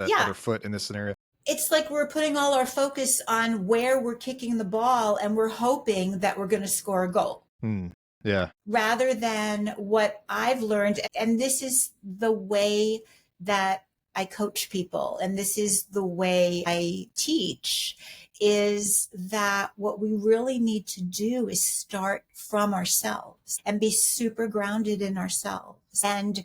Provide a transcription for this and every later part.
that Yeah. other foot in this scenario? It's like we're putting all our focus on where we're kicking the ball and we're hoping that we're going to score a goal. Yeah. Rather than what I've learned, and this is the way that I coach people, and this is the way I teach, is that what we really need to do is start from ourselves and be super grounded in ourselves. And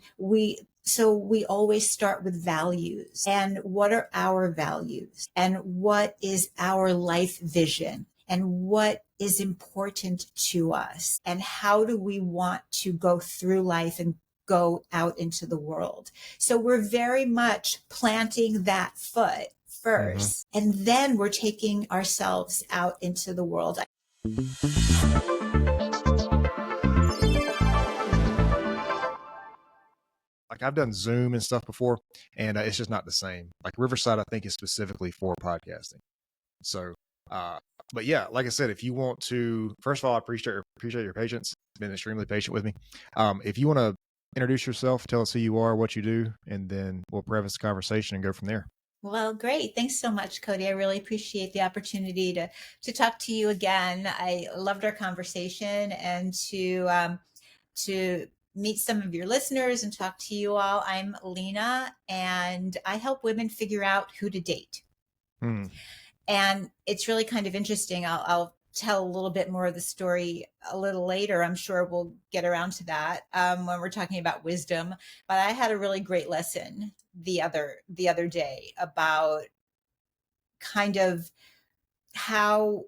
so we always start with values. And what are our values? And what is our life vision? And what is important to us? And how do we want to go through life and go out into the world? So we're very much planting that foot first, and then we're taking ourselves out into the world. Like I've done Zoom and stuff before, and it's just not the same. Like Riverside, I think is specifically for podcasting. So, but yeah, like I said, if you want to, first of all, I appreciate your patience. It's been extremely patient with me. If you want to introduce yourself, tell us who you are, what you do, and then we'll preface the conversation and go from there. Well, great. Thanks so much, Cody. I really appreciate the opportunity to talk to you again. I loved our conversation, and to meet some of your listeners and talk to you all. I'm Lena, and I help women figure out who to date. And it's really kind of interesting. I'll tell a little bit more of the story a little later. I'm sure we'll get around to that when we're talking about wisdom. But I had a really great lesson the other day about kind of how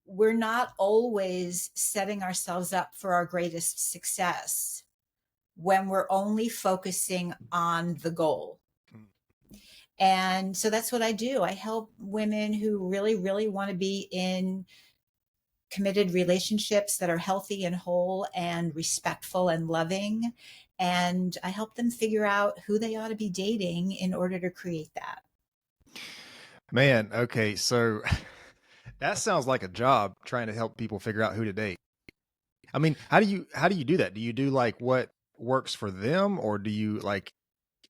we're not always setting ourselves up for our greatest success when we're only focusing on the goal. And so that's what I do. I help women who really, really want to be in committed relationships that are healthy and whole and respectful and loving. And I help them figure out who they ought to be dating in order to create that. Man, okay, so that sounds like a job trying to help people figure out who to date. I mean, how do you do that? Do you do like what works for them, or do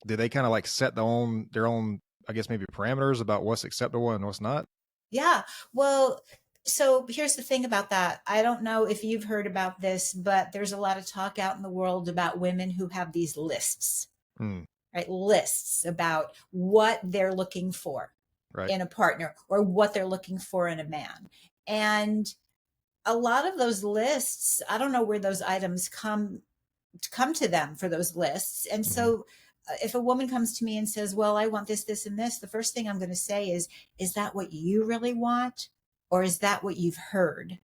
they kind of like set their own, I guess maybe parameters about what's acceptable and what's not? Yeah. Well, so here's the thing about that. I don't know if you've heard about this, but there's a lot of talk out in the world about women who have these lists, right? Lists about what they're looking for in a partner or what they're looking for in a man. And a lot of those lists, I don't know where those items come to them for those lists. And so if a woman comes to me and says, well, I want this, this, and this, the first thing I'm going to say is that what you really want? Or is that what you've heard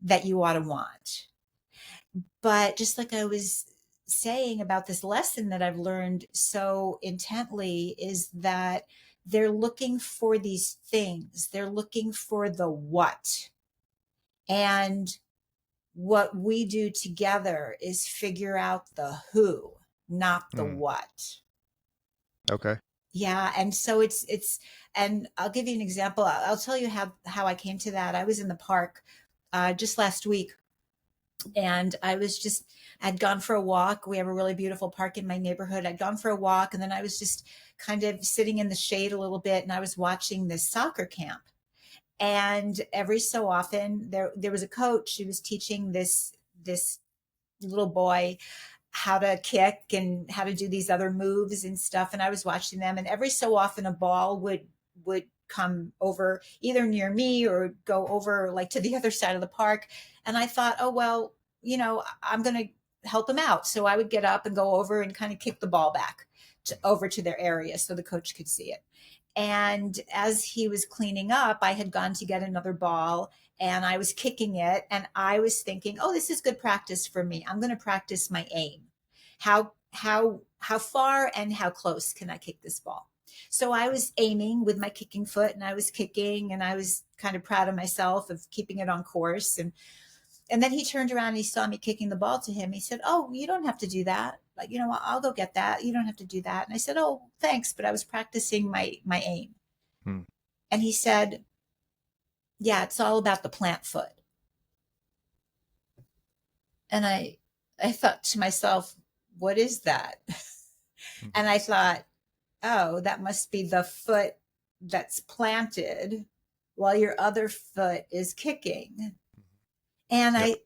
that you ought to want? But just like I was saying about this lesson that I've learned so intently is that they're looking for these things. They're looking for the what. And what we do together is figure out the who, not the what. Okay. Yeah. And so and I'll give you an example. I'll tell you how I came to that. I was in the park just last week, and I'd gone for a walk. We have a really beautiful park in my neighborhood. I'd gone for a walk, and then I was just kind of sitting in the shade a little bit, and I was watching this soccer camp. And every so often there was a coach who was teaching this little boy how to kick and how to do these other moves and stuff. And I was watching them, and every so often a ball would come over either near me or go over like to the other side of the park. And I thought, oh, well, I'm going to help him out. So I would get up and go over and kind of kick the ball back over to their area so the coach could see it. And as he was cleaning up, I had gone to get another ball and I was kicking it. And I was thinking, oh, this is good practice for me. I'm going to practice my aim. How far and how close can I kick this ball? So I was aiming with my kicking foot, and I was kicking, and I was kind of proud of myself of keeping it on course. And then he turned around and he saw me kicking the ball to him. He said, oh, you don't have to do that. Like, I'll go get that. You don't have to do that. And I said, oh, thanks. But I was practicing my aim. And he said, yeah, it's all about the plant foot. And I thought to myself, what is that? And I thought, oh, that must be the foot that's planted while your other foot is kicking. And Yep.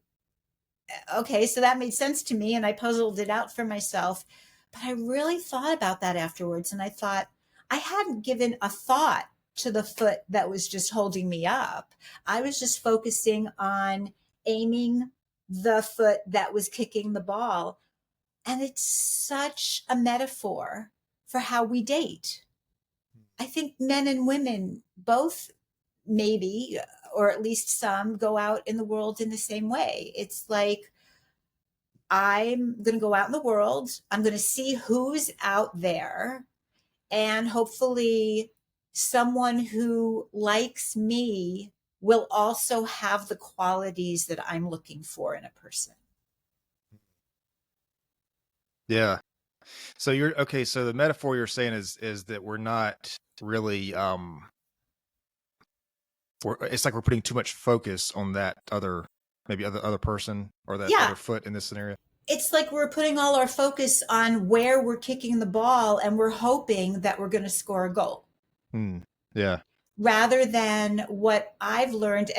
okay, so that made sense to me and I puzzled it out for myself. But I really thought about that afterwards and I thought I hadn't given a thought to the foot that was just holding me up. I was just focusing on aiming the foot that was kicking the ball. And it's such a metaphor for how we date. I think men and women both, maybe, or at least some, go out in the world in the same way. It's like, I'm going to go out in the world, I'm going to see who's out there, and hopefully, someone who likes me will also have the qualities that I'm looking for in a person. Yeah. So you're okay. So the metaphor you're saying is that we're not really it's like we're putting too much focus on that other, maybe other person or that Yeah, other foot in this scenario. it's like we're putting all our focus on where we're kicking the ball and we're hoping that we're going to score a goal Yeah. rather than what I've learned.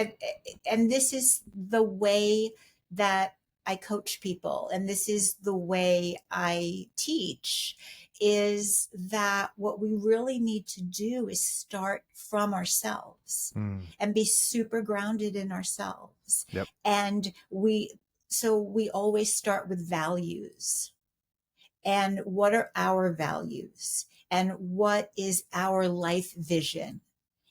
And this is the way that I coach people, and this is the way I teach, is that what we really need to do is start from ourselves and be super grounded in ourselves. Yep. And we always start with values. And what are our values? And what is our life vision?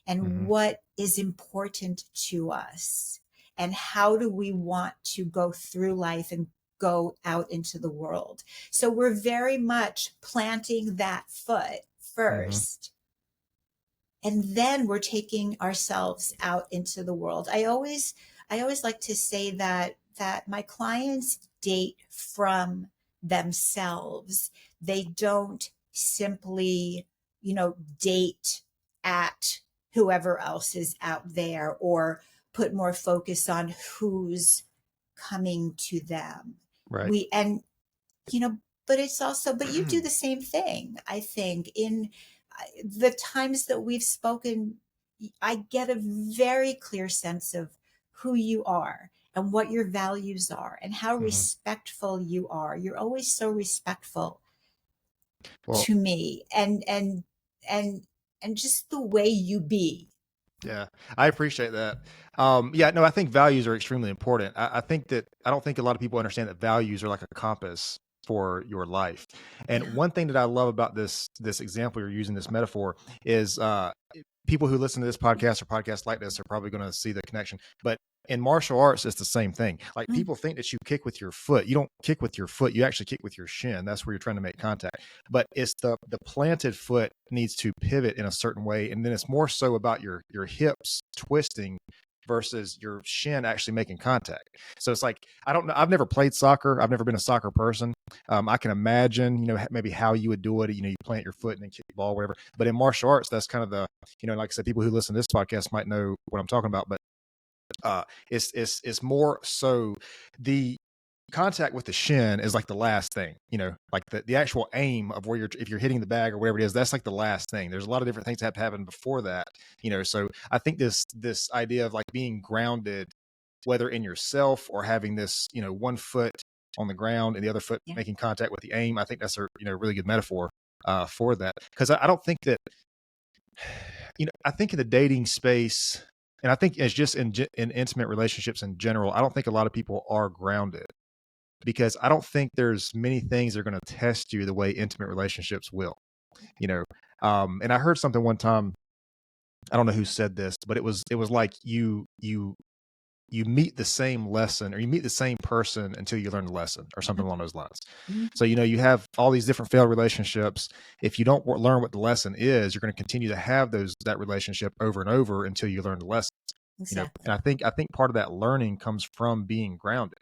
And what is important to us? And how do we want to go through life and go out into the world? So we're very much planting that foot first. And then we're taking ourselves out into the world. I always like to say that my clients date from themselves. They don't simply, date at whoever else is out there or put more focus on who's coming to them. Right. We and you know but it's also, but you do the same thing. I think in the times that we've spoken, I get a very clear sense of who you are and what your values are and how respectful you are. You're always so respectful Well, to me, and just the way you be. yeah, I appreciate that. Yeah, no, I think values are extremely important. I think that I don't think a lot of people understand that values are like a compass for your life. And Yeah. one thing that I love about this example you're using, this metaphor, is people who listen to this podcast or podcasts like this are probably going to see the connection. But in martial arts, it's the same thing. Like Mm. people think that you kick with your foot. You don't kick with your foot. You actually kick with your shin. That's where you're trying to make contact. But it's the planted foot needs to pivot in a certain way, and then it's more so about your hips twisting versus your shin actually making contact. So it's like, I don't know. I've never played soccer. I've never been a soccer person. I can imagine, maybe how you would do it. You plant your foot and then kick the ball, whatever. But in martial arts, that's kind of the, like I said, people who listen to this podcast might know what I'm talking about. But it's more so the contact with the shin is like the last thing, like the actual aim of where if you're hitting the bag or whatever it is, that's like the last thing. There's a lot of different things that have to happen before that, so I think this idea of like being grounded, whether in yourself or having this, one foot on the ground and the other foot making contact with the aim, I think that's a really good metaphor for that. Because I don't think that, I think in the dating space, and I think it's just in intimate relationships in general, I don't think a lot of people are grounded, because I don't think there's many things that are going to test you the way intimate relationships will, and I heard something one time, I don't know who said this, but it was like you meet the same lesson, or you meet the same person until you learn the lesson, or something along those lines. So, you have all these different failed relationships. If you don't learn what the lesson is, you're going to continue to have that relationship over and over until you learn the lesson. Exactly. And I think part of that learning comes from being grounded.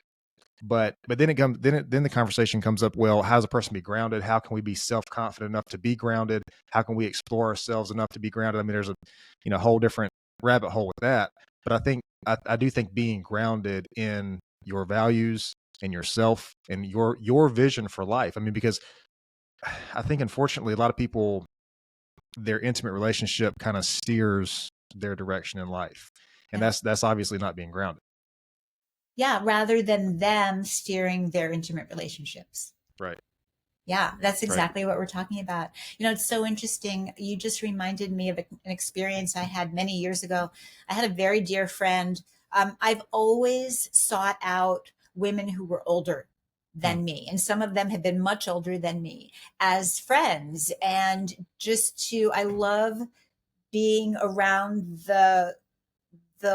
But then then the conversation comes up, well, how does a person be grounded? How can we be self-confident enough to be grounded? How can we explore ourselves enough to be grounded? I mean, there's a whole different rabbit hole with that. But I think I do think being grounded in your values and yourself and your vision for life. I mean, because I think unfortunately a lot of people their intimate relationship kind of steers their direction in life. And that's obviously not being grounded. Yeah, rather than them steering their intimate relationships. Right. Yeah, that's Right. exactly what we're talking about. It's so interesting. You just reminded me of an experience I had many years ago. I had a very dear friend. I've always sought out women who were older than me, and some of them have been much older than me as friends. And I love being around the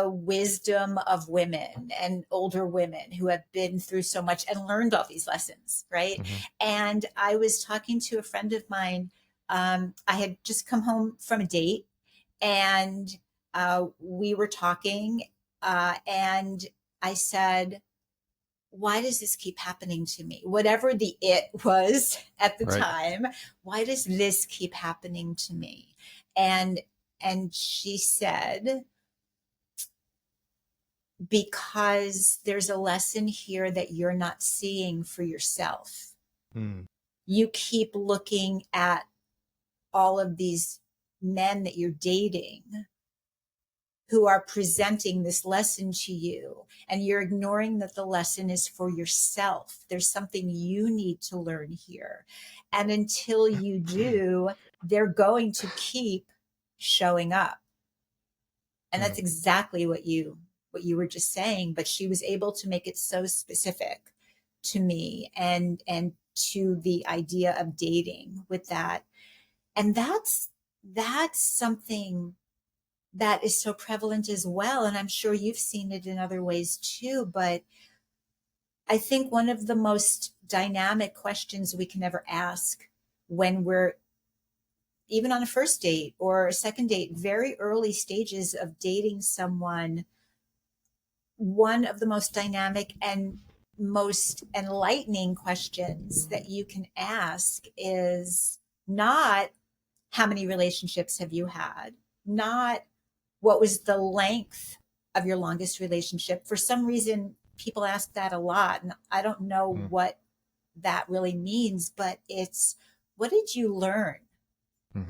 wisdom of women and older women who have been through so much and learned all these lessons, right? Mm-hmm. And I was talking to a friend of mine. I had just come home from a date, and we were talking, and I said, why does this keep happening to me? Whatever the it was at the time, why does this keep happening to me? And she said, because there's a lesson here that you're not seeing for yourself. Mm. You keep looking at all of these men that you're dating who are presenting this lesson to you, and you're ignoring that the lesson is for yourself. There's something you need to learn here. And until you do, they're going to keep showing up. And that's exactly what you were just saying, but she was able to make it so specific to me and to the idea of dating with that. And that's something that is so prevalent as well. And I'm sure you've seen it in other ways too. But I think one of the most dynamic questions we can ever ask when we're even on a first date or a second date, very early stages of dating someone, one of the most dynamic and most enlightening questions that you can ask is not how many relationships have you had, not what was the length of your longest relationship. For some reason, people ask that a lot, and I don't know what that really means, but it's, what did you learn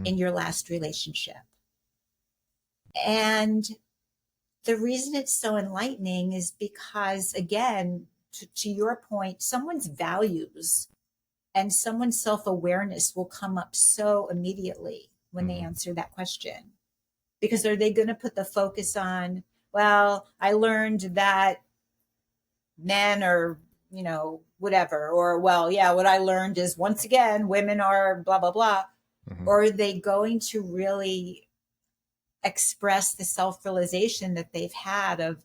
in your last relationship? And the reason it's so enlightening is because, again, to your point, someone's values and someone's self-awareness will come up so immediately when they answer that question. Because are they going to put the focus on, well, I learned that men are, whatever, or, well, yeah, what I learned is, once again, women are blah, blah, blah. Or are they going to really express the self-realization that they've had of,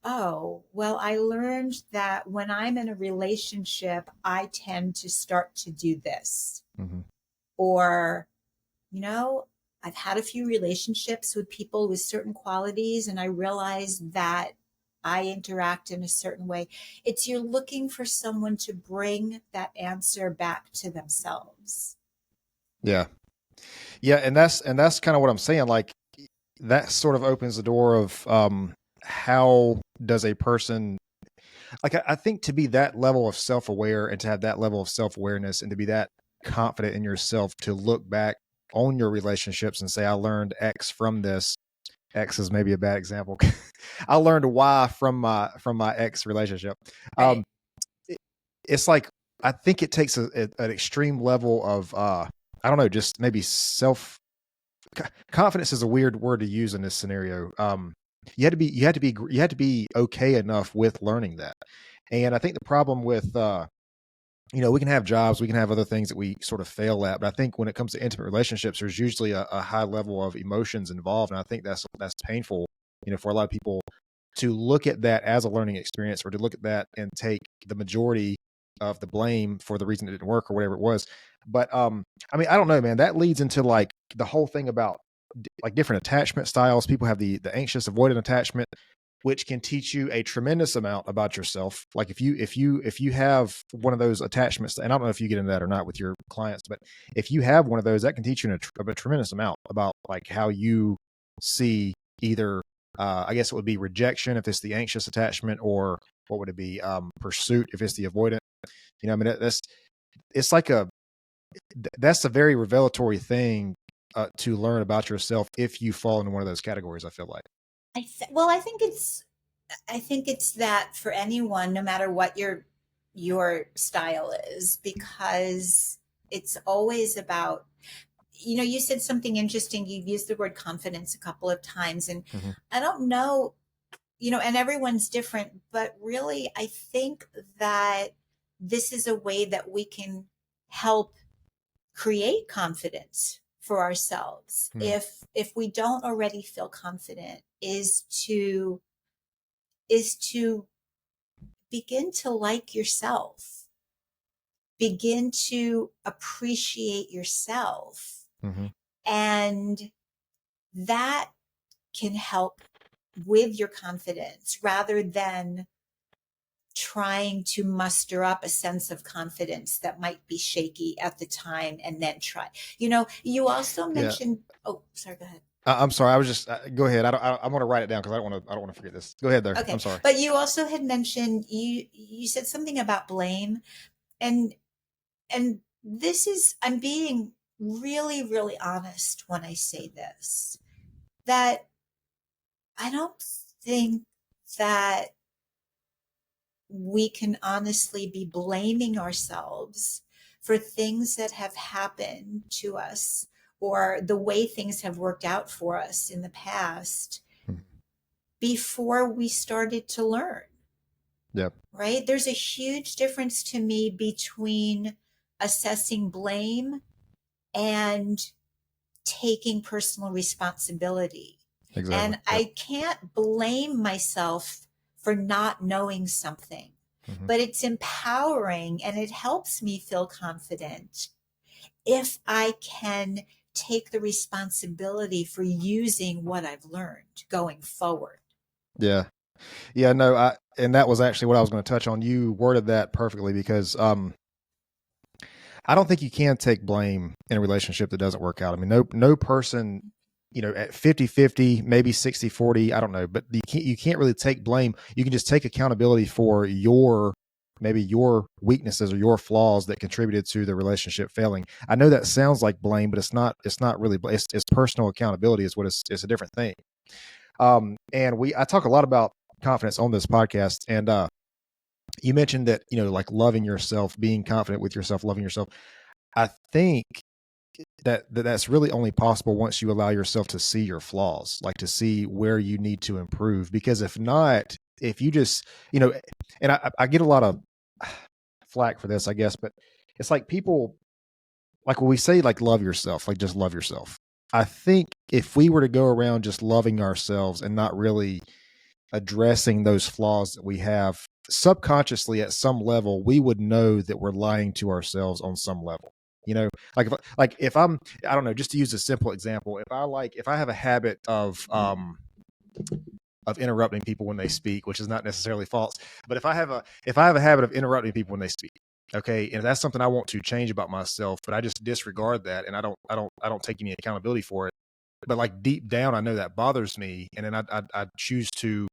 oh, well, I learned that when I'm in a relationship, I tend to start to do this. Or, I've had a few relationships with people with certain qualities, and I realized that I interact in a certain way. It's, you're looking for someone to bring that answer back to themselves. Yeah. Yeah. And that's kind of what I'm saying. Like, that sort of opens the door of, how does a person, like, I think to be that level of self-aware and to have that level of self-awareness and to be that confident in yourself to look back on your relationships and say, I learned X from this. X is maybe a bad example. I learned Y from my ex relationship. Right. It's like, I think it takes an extreme level of, I don't know, just maybe confidence is a weird word to use in this scenario. You had to be okay enough with learning that. And I think the problem with, we can have jobs, we can have other things that we sort of fail at, but I think when it comes to intimate relationships, there's usually a high level of emotions involved. And I think that's painful, for a lot of people to look at that as a learning experience, or to look at that and take the majority of the blame for the reason it didn't work or whatever it was. But, I mean, I don't know, man, that leads into like the whole thing about like different attachment styles. People have the anxious avoidant attachment, which can teach you a tremendous amount about yourself. Like if you have one of those attachments, and I don't know if you get into that or not with your clients, but if you have one of those, that can teach you a tremendous amount about like how you see either, I guess it would be rejection if it's the anxious attachment, or what would it be? Pursuit if it's the avoidant. I mean, that's a very revelatory thing to learn about yourself if you fall into one of those categories. I feel like. Well, I think it's that for anyone, no matter what your style is, because it's always about, you said something interesting. You used the word confidence a couple of times, and Mm-hmm. I don't know, and everyone's different, but really, I think that this is a way that we can help create confidence for ourselves. Mm. If we don't already feel confident, is to begin to like yourself, begin to appreciate yourself. Mm-hmm. And that can help with your confidence rather than trying to muster up a sense of confidence that might be shaky at the time and then try. You also Yeah. mentioned, oh, sorry, go ahead. I'm sorry. I was just go ahead. I want to write it down because I don't want to forget this. Go ahead there. Okay. I'm sorry. But you also had mentioned, you said something about blame, and this is, I'm being really, really honest when I say this, that I don't think that we can honestly be blaming ourselves for things that have happened to us or the way things have worked out for us in the past Hmm. before we started to learn. Yep. Right? There's a huge difference to me between assessing blame and taking personal responsibility. Exactly. And Yep. I can't blame myself for not knowing something, Mm-hmm. but it's empowering and it helps me feel confident if I can take the responsibility for using what I've learned going forward. Yeah. Yeah. No. And that was actually what I was going to touch on. You worded that perfectly because I don't think you can take blame in a relationship that doesn't work out. I mean, no person, at 50-50, maybe 60-40, I don't know, but you can't really take blame. You can just take accountability for maybe your weaknesses or your flaws that contributed to the relationship failing. I know that sounds like blame, but it's not really, it's personal accountability is what it's a different thing. And I talk a lot about confidence on this podcast, and you mentioned that, like loving yourself, being confident with yourself, loving yourself. I think that's really only possible once you allow yourself to see your flaws, like to see where you need to improve. Because if not, if you just, and I get a lot of flack for this, I guess, but it's like people, like when we say like love yourself, like just love yourself. I think if we were to go around just loving ourselves and not really addressing those flaws that we have subconsciously at some level, we would know that we're lying to ourselves on some level. If I don't know, just to use a simple example, if I have a habit of interrupting people when they speak, which is not necessarily false, but if I have a habit of interrupting people when they speak, okay, and if that's something I want to change about myself, but I just disregard that and I don't take any accountability for it, but like deep down I know that bothers me, and then I choose to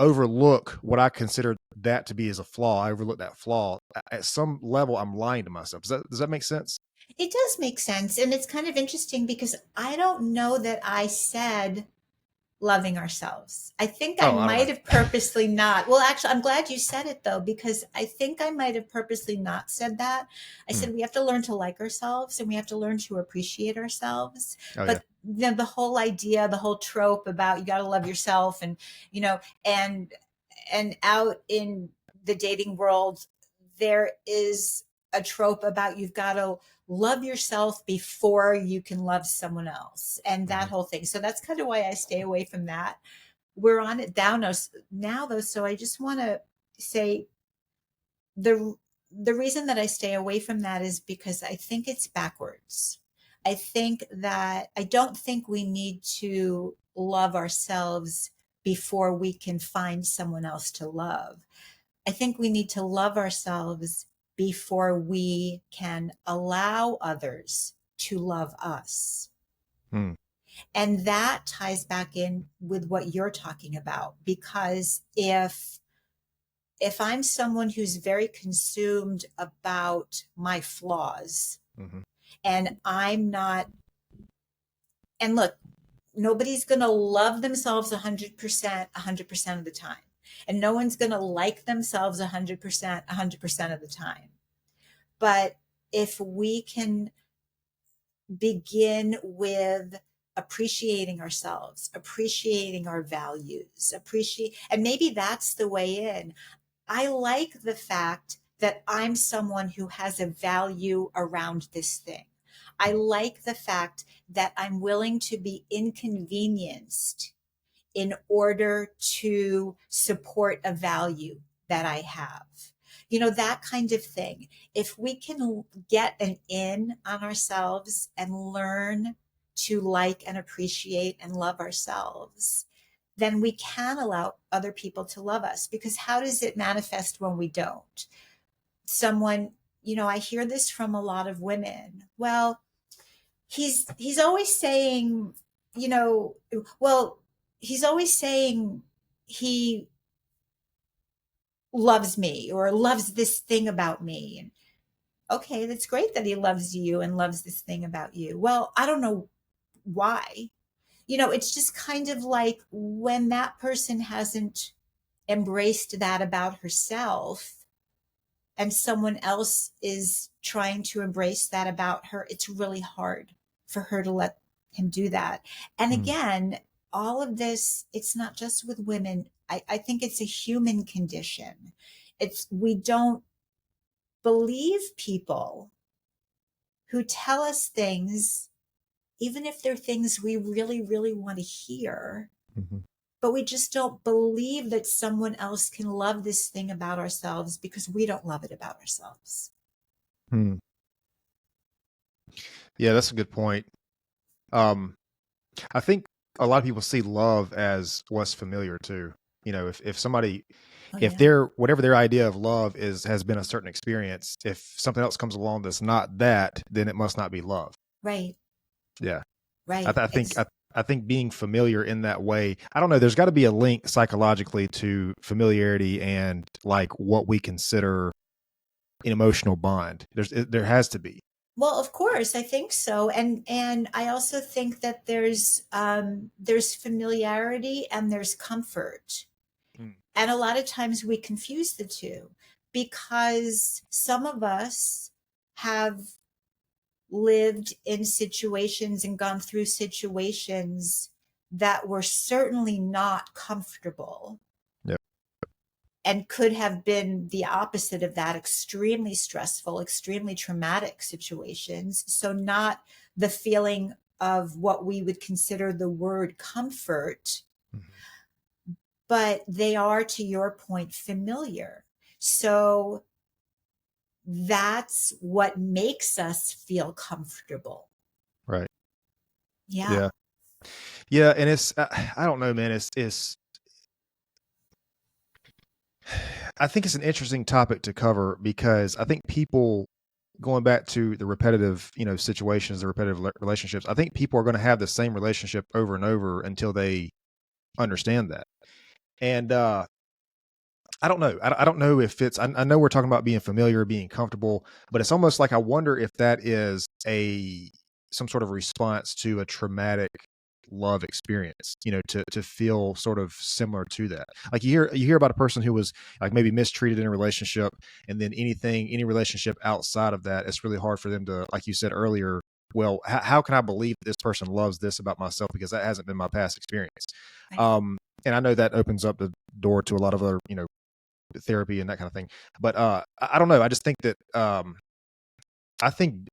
overlook what I consider that to be as a flaw. I overlook that flaw. At some level, I'm lying to myself. Does that make sense? It does make sense. And it's kind of interesting because I don't know that I said loving ourselves. I think I Oh, I don't might know. have purposely not. Well, actually, I'm glad you said it though, because I think I might have purposely not said that. I Hmm. said we have to learn to like ourselves and we have to learn to appreciate ourselves. Oh yeah. But the whole idea, the whole trope about you got to love yourself and, you know, and, and out in the dating world, there is a trope about you've got to love yourself before you can love someone else and that Hmm. whole thing. So that's kind of why I stay away from that. We're on it down now though. So I just want to say the the reason that I stay away from that is because I think it's backwards. I don't think we need to love ourselves before we can find someone else to love. I think we need to love ourselves before we can allow others to love us. Hmm. And that ties back in with what you're talking about because if I'm someone who's very consumed about my flaws, Hmm. And I'm not, and look, nobody's going to love themselves 100% of the time. And no one's going to like themselves 100% of the time. But if we can begin with appreciating ourselves, appreciating our values, and maybe that's the way in. I like the fact that I'm someone who has a value around this thing. I like the fact that I'm willing to be inconvenienced in order to support a value that I have. That kind of thing. If we can get an in on ourselves and learn to like and appreciate and love ourselves, then we can allow other people to love us. Because how does it manifest when we don't? Someone, I hear this from a lot of women. Well, he's always saying, well, he's always saying he loves me or loves this thing about me. Okay, that's great that he loves you and loves this thing about you. Well, I don't know why. It's just kind of like when that person hasn't embraced that about herself and someone else is trying to embrace that about her, it's really hard for her to let him do that. And again, all of this, it's not just with women. I think it's a human condition. We don't believe people who tell us things, even if they're things we really, really want to hear. But we just don't believe that someone else can love this thing about ourselves because we don't love it about ourselves. Yeah, that's a good point. I think a lot of people see love as what's familiar too. If somebody, they're whatever their idea of love has been a certain experience, if something else comes along that's not that, then it must not be love. Right. Yeah. Right. I think being familiar in that way, I don't know, there's got to be a link psychologically to familiarity and like what we consider an emotional bond. There has to be. Well, of course, I think so, and I also think that there's familiarity and there's comfort, and a lot of times we confuse the two because some of us have lived in situations and gone through situations that were certainly not comfortable. Yep. And could have been the opposite of that, extremely stressful, extremely traumatic situations. So not the feeling of what we would consider the word comfort, but they are, to your point, familiar. So that's what makes us feel comfortable. Right. Yeah. Yeah. And it's, I don't know, man. It's, I think it's an interesting topic to cover because I think people, going back to the repetitive, situations, the repetitive relationships, I think people are going to have the same relationship over and over until they understand that. And, I don't know. I don't know if it's, I know we're talking about being familiar, being comfortable, but it's almost like I wonder if that is some sort of response to a traumatic love experience, to feel sort of similar to that. Like you hear about a person who was like maybe mistreated in a relationship, and then any relationship outside of that, it's really hard for them to, like you said earlier, well, how can I believe this person loves this about myself because that hasn't been my past experience. Right. And I know that opens up the door to a lot of other, therapy and that kind of thing. But I don't know. I just think that I think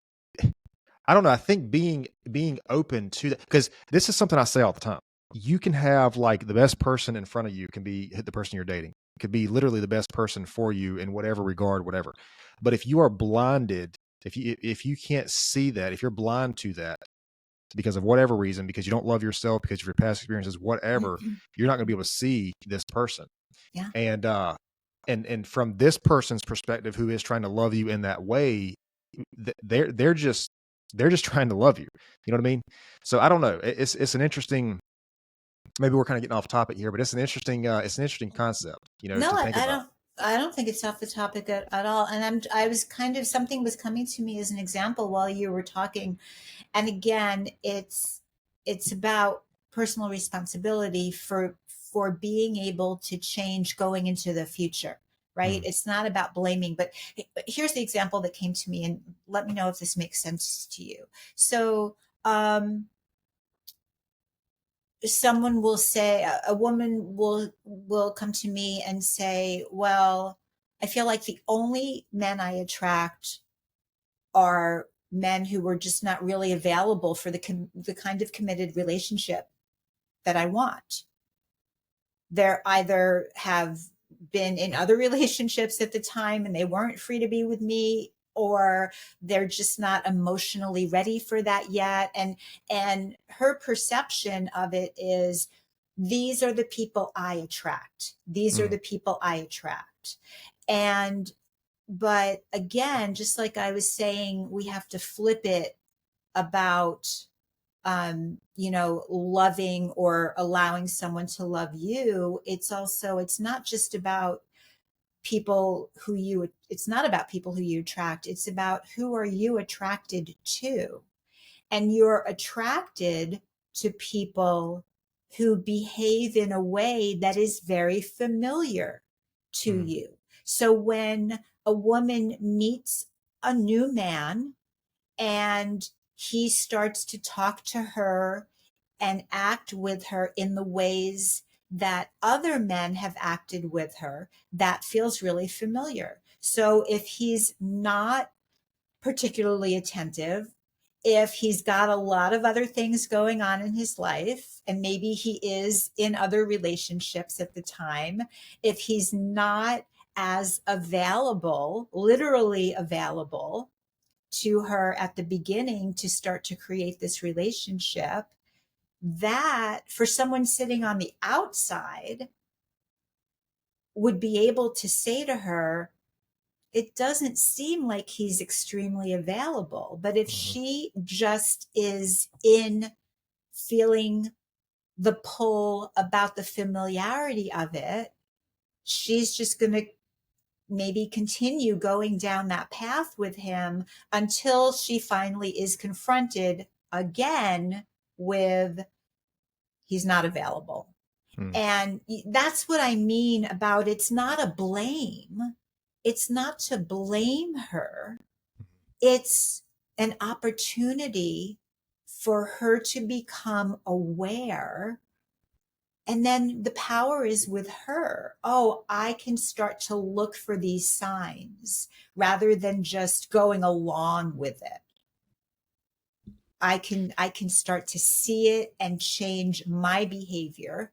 I don't know. I think being open to that, because this is something I say all the time. You can have like the best person in front of you can be the person you're dating. It could be literally the best person for you in whatever regard, whatever. But if you are blinded, if you can't see that, if you're blind to that because of whatever reason, because you don't love yourself, because of your past experiences, whatever, you're not going to be able to see this person. Yeah. And from this person's perspective, who is trying to love you in that way, they're just trying to love you. You know what I mean? So I don't know. It's an interesting. Maybe we're kind of getting off topic here, but it's an interesting concept. No, to think about. I don't think it's off the topic at all. And I was kind of, something was coming to me as an example while you were talking. And again, it's about personal responsibility for being able to change going into the future, right? Mm. It's not about blaming, but here's the example that came to me, and let me know if this makes sense to you. So, someone will say, a woman will come to me and say, well, I feel like the only men I attract are men who were just not really available for the kind of committed relationship that I want. They're either have been in other relationships at the time and they weren't free to be with me, or they're just not emotionally ready for that yet. And her perception of it is, these are the people I attract. These are Mm. the people I attract. And but again, just like I was saying, we have to flip it about loving or allowing someone to love you. It's also, it's not just about it's not about people who you attract. It's about who are you attracted to. And you're attracted to people who behave in a way that is very familiar to Mm. you. So when a woman meets a new man and he starts to talk to her and act with her in the ways that other men have acted with her, that feels really familiar. So if he's not particularly attentive, if he's got a lot of other things going on in his life, and maybe he is in other relationships at the time, if he's not as available, literally available to her at the beginning to start to create this relationship, that for someone sitting on the outside would be able to say to her, it doesn't seem like he's extremely available. But if Mhm. she just is in feeling the pull about the familiarity of it, she's just going to maybe continue going down that path with him until she finally is confronted again with, he's not available. Mm. And that's what I mean about, it's not a blame. It's not to blame her. It's an opportunity for her to become aware. And then the power is with her. Oh, I can start to look for these signs rather than just going along with it. I can start to see it and change my behavior,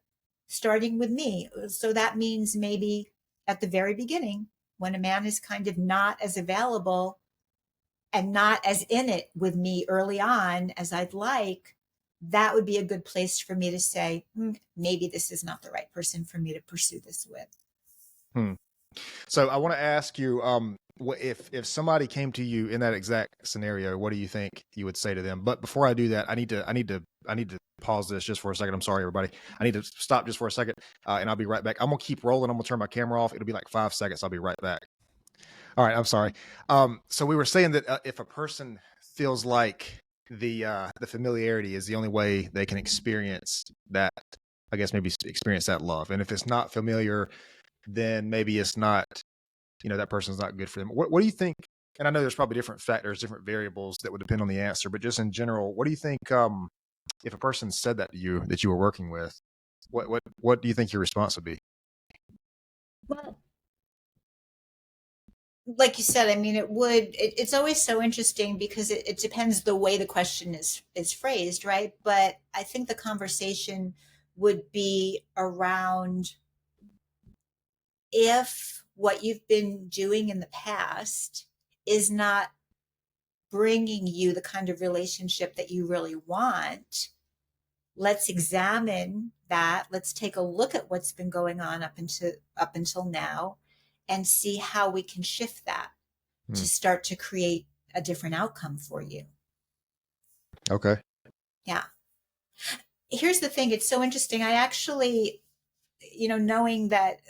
starting with me. So that means maybe at the very beginning, when a man is kind of not as available and not as in it with me early on as I'd like, that would be a good place for me to say, maybe this is not the right person for me to pursue this with. Hmm. So I want to ask you, if somebody came to you in that exact scenario, what do you think you would say to them? But before I do that, I need to pause this just for a second. I'm sorry, everybody. I need to stop just for a second, and I'll be right back. I'm gonna keep rolling. I'm gonna turn my camera off. It'll be like 5 seconds. I'll be right back. All right. I'm sorry. So we were saying that if a person feels like the familiarity is the only way they can experience that, I guess maybe experience that love, and if it's not familiar, then maybe it's not, that person's not good for them. What do you think? And I know there's probably different factors, different variables that would depend on the answer, but just in general, what do you think, if a person said that to you that you were working with, what do you think your response would be? Well, like you said, I mean, it's always so interesting because it depends the way the question is phrased, right? But I think the conversation would be around, if what you've been doing in the past is not bringing you the kind of relationship that you really want, let's examine that. Let's take a look at what's been going on up until now and see how we can shift that Hmm. to start to create a different outcome for you. Okay. Yeah. Here's the thing, it's so interesting. I actually, knowing that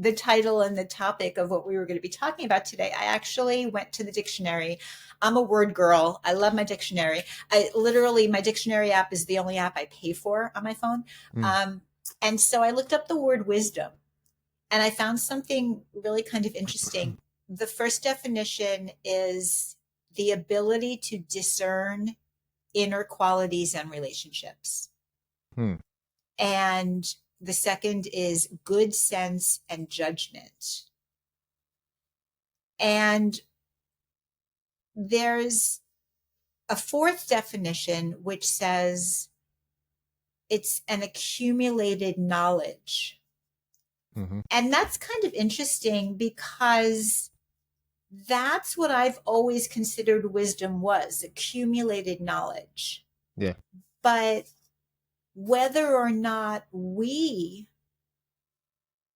the title and the topic of what we were going to be talking about today, I actually went to the dictionary. I'm a word girl. I love my dictionary. My dictionary app is the only app I pay for on my phone. Mm. And so I looked up the word wisdom, and I found something really kind of interesting. The first definition is the ability to discern inner qualities and relationships. Hmm. And the second is good sense and judgment. And there's a fourth definition, which says it's an accumulated knowledge. Mm-hmm. And that's kind of interesting because that's what I've always considered wisdom was, accumulated knowledge. Yeah. But whether or not we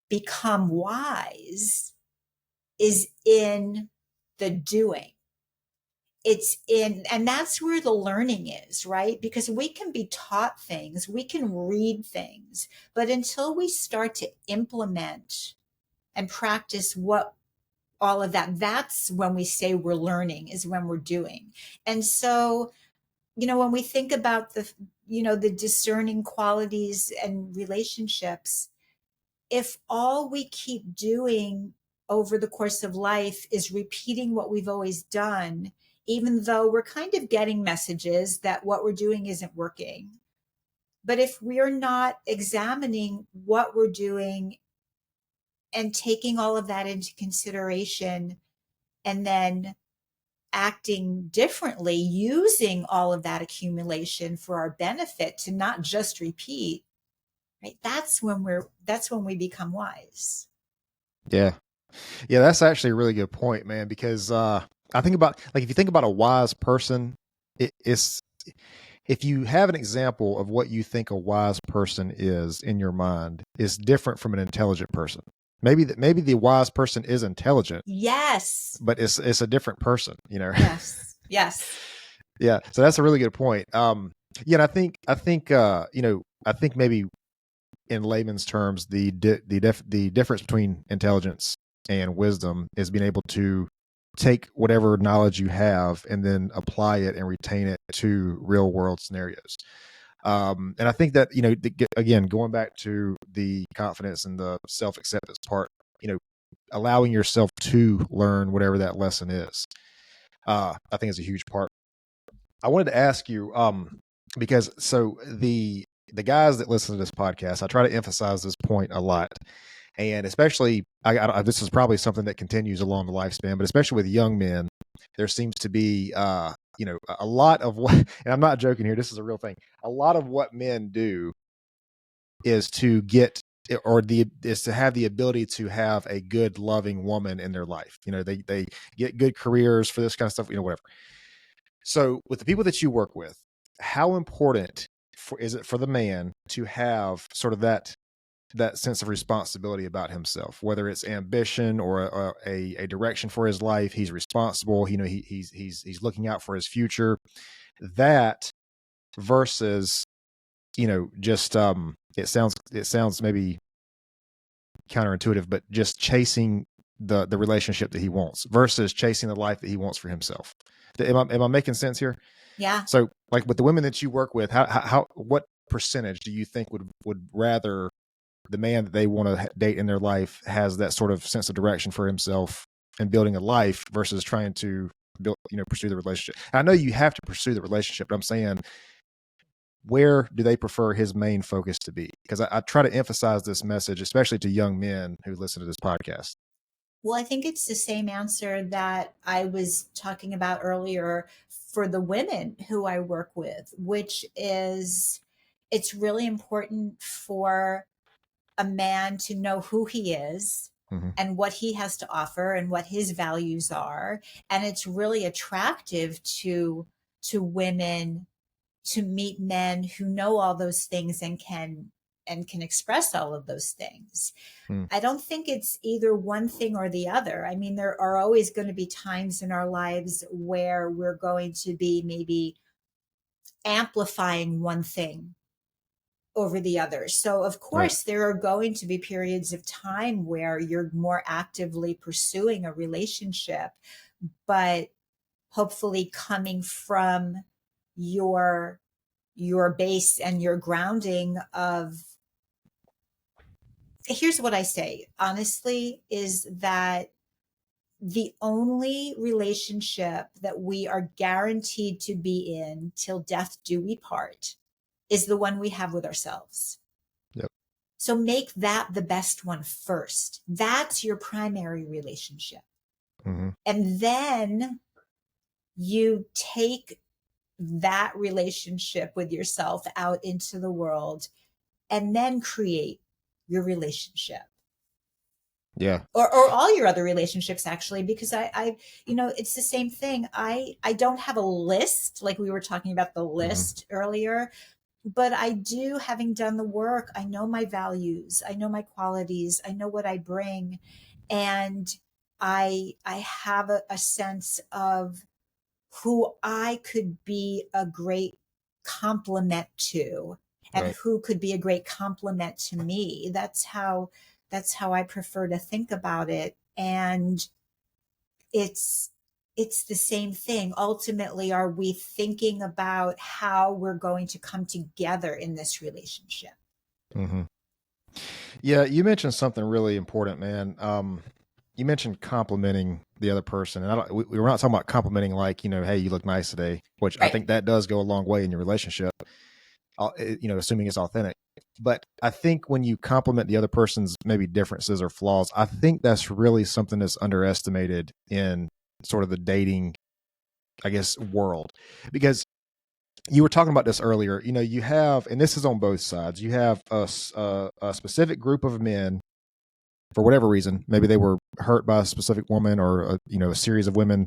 become wise is in the doing. And that's where the learning is, right? Because we can be taught things, we can read things, but until we start to implement and practice what all of that, that's when we say we're learning, is when we're doing. And so, when we think about the discerning qualities and relationships, if all we keep doing over the course of life is repeating what we've always done, even though we're kind of getting messages that what we're doing isn't working. But if we're not examining what we're doing and taking all of that into consideration and then acting differently, using all of that accumulation for our benefit to not just repeat, right? That's when we become wise. Yeah. Yeah, that's actually a really good point, man, because I think about, like, if you think about a wise person, it's if you have an example of what you think a wise person is in your mind, is different from an intelligent person. Maybe the wise person is intelligent. Yes. But it's a different person, Yes. Yes. Yeah. So that's a really good point. Yeah, and I think maybe in layman's terms, the difference between intelligence and wisdom is being able to take whatever knowledge you have and then apply it and retain it to real world scenarios. And I think that, again, going back to the confidence and the self-acceptance part, allowing yourself to learn whatever that lesson is, I think is a huge part. I wanted to ask you, because so the guys that listen to this podcast, I try to emphasize this point a lot, and especially, this is probably something that continues along the lifespan, but especially with young men, there seems to be, a lot of what, and I'm not joking here, this is a real thing. A lot of what men do is to get, is to have the ability to have a good, loving woman in their life. They get good careers for this kind of stuff, whatever. So with the people that you work with, how important is it for the man to have sort of that sense of responsibility about himself, whether it's ambition or a direction for his life? He's responsible. He's looking out for his future. That versus, just it sounds maybe counterintuitive, but just chasing the relationship that he wants versus chasing the life that he wants for himself. Am I making sense here? Yeah. So, like, with the women that you work with, what percentage do you think would rather the man that they want to date in their life has that sort of sense of direction for himself and building a life versus trying to pursue the relationship? I know you have to pursue the relationship, but I'm saying, where do they prefer his main focus to be? Because I try to emphasize this message, especially to young men who listen to this podcast. Well, I think it's the same answer that I was talking about earlier for the women who I work with, which is it's really important for a man to know who he is and what he has to offer and what his values are. And it's really attractive to women to meet men who know all those things and can express all of those things. I don't think it's either one thing or the other. I mean, there are always going to be times in our lives where we're going to be maybe amplifying one thing over the other. So of course there are going to be periods of time where you're more actively pursuing a relationship, but hopefully coming from your base and your grounding of, here's what I say honestly, is that the only relationship that we are guaranteed to be in till death do we part is the one we have with ourselves. Yep. So make that the best one first. That's your primary relationship. Mm-hmm. And then you take that relationship with yourself out into the world and then create your relationship. Yeah. Or all your other relationships, actually, because I it's the same thing. I don't have a list, like we were talking about the list earlier, but I do, having done the work, I know my values, I know my qualities, I know what I bring. And I have a sense of who I could be a great complement to, and Right. who could be a great complement to me. That's how I prefer to think about it. And it's the same thing. Ultimately, are we thinking about how we're going to come together in this relationship? Mm-hmm. Yeah, you mentioned something really important, man. You mentioned complimenting the other person, and we're not talking about complimenting like, hey, you look nice today, which I Right. think that does go a long way in your relationship. Assuming it's authentic. But I think when you compliment the other person's maybe differences or flaws, I think that's really something that's underestimated in sort of the dating, I guess, world. Because you were talking about this earlier, you have, and this is on both sides, you have a specific group of men, for whatever reason, maybe they were hurt by a specific woman or a series of women,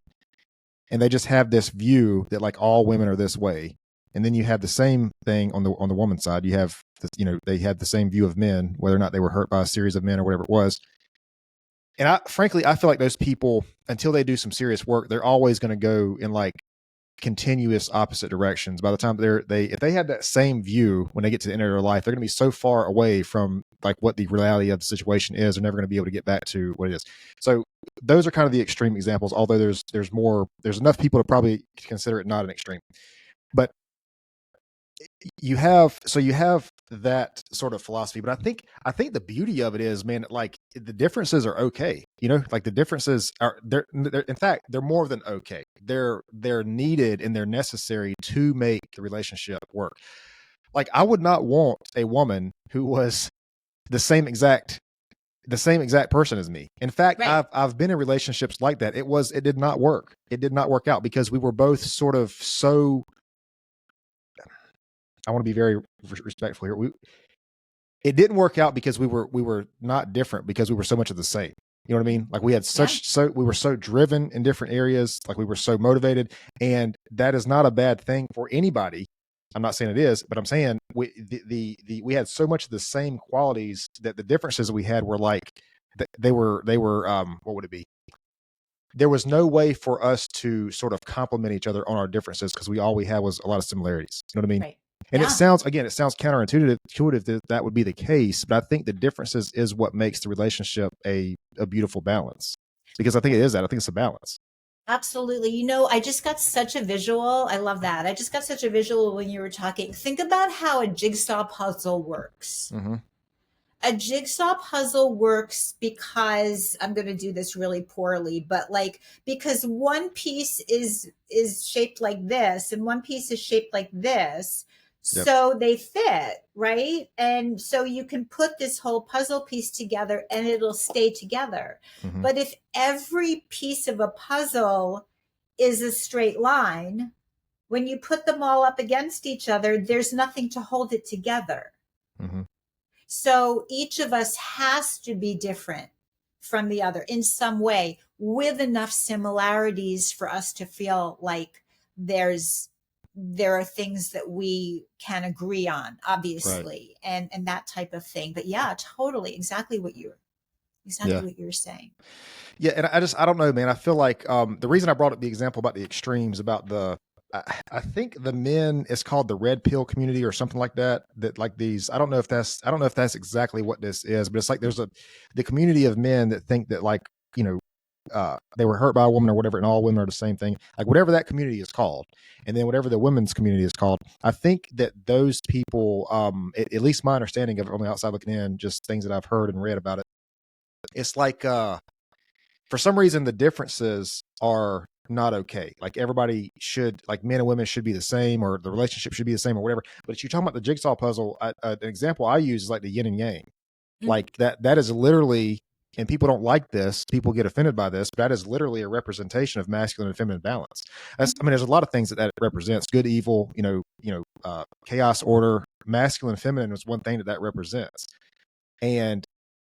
and they just have this view that like all women are this way. And then you have the same thing on the woman's side. You have they had the same view of men, whether or not they were hurt by a series of men or whatever it was. And I feel like those people, until they do some serious work, they're always going to go in like continuous opposite directions. By the time if they have that same view when they get to the end of their life, they're going to be so far away from like what the reality of the situation is. They're never going to be able to get back to what it is. So those are kind of the extreme examples. Although there's enough people to probably consider it not an extreme, but you have that sort of philosophy. But I think the beauty of it is, man, like the differences are okay. Like the differences are they're in fact they're more than okay. They're needed and they're necessary to make the relationship work. Like I would not want a woman who was the same exact person as me. In fact, Right. I've been in relationships like that. It did not work. It did not work out because we were both sort of so, I want to be very respectful here. It didn't work out because we were not different, because we were so much of the same. You know what I mean? Like we had we were so driven in different areas. Like we were so motivated, and that is not a bad thing for anybody. I'm not saying it is, but I'm saying we had so much of the same qualities that the differences we had were like they were what would it be? There was no way for us to sort of complement each other on our differences because all we had was a lot of similarities. You know what I mean? Right. And Yeah. it sounds counterintuitive that would be the case, but I think the differences is what makes the relationship a beautiful balance, because I think it is that. I think it's a balance. Absolutely. I just got such a visual. I love that. I just got such a visual when you were talking. Think about how a jigsaw puzzle works. Mm-hmm. A jigsaw puzzle works because, I'm going to do this really poorly, but like, because one piece is shaped like this and one piece is shaped like this. Yep. So they fit, right? And so you can put this whole puzzle piece together and it'll stay together. Mm-hmm. But if every piece of a puzzle is a straight line, when you put them all up against each other, there's nothing to hold it together. Mm-hmm. So each of us has to be different from the other in some way, with enough similarities for us to feel like there are things that we can agree on, obviously, right. and that type of thing. But yeah, totally, exactly what you were saying. Yeah, and I don't know, man. I feel like the reason I brought up the example about the extremes, about I think the men it's called the red pill community or something like that. That like these, I don't know if that's exactly what this is, but it's like there's the community of men that think that like, you know, they were hurt by a woman or whatever, and all women are the same thing. Like whatever that community is called, and then whatever the women's community is called. I think that those people, at least my understanding of it on the outside looking in, just things that I've heard and read about it, it's like for some reason the differences are not okay. Like everybody should, like men and women should be the same, or the relationship should be the same, or whatever. But if you're talking about the jigsaw puzzle, an example I use is like the yin and yang. Mhm. Like that is literally, and people don't like this. People get offended by this, but that is literally a representation of masculine and feminine balance. That's, I mean, there's a lot of things that represents: good, evil, chaos, order. Masculine and feminine is one thing that represents. And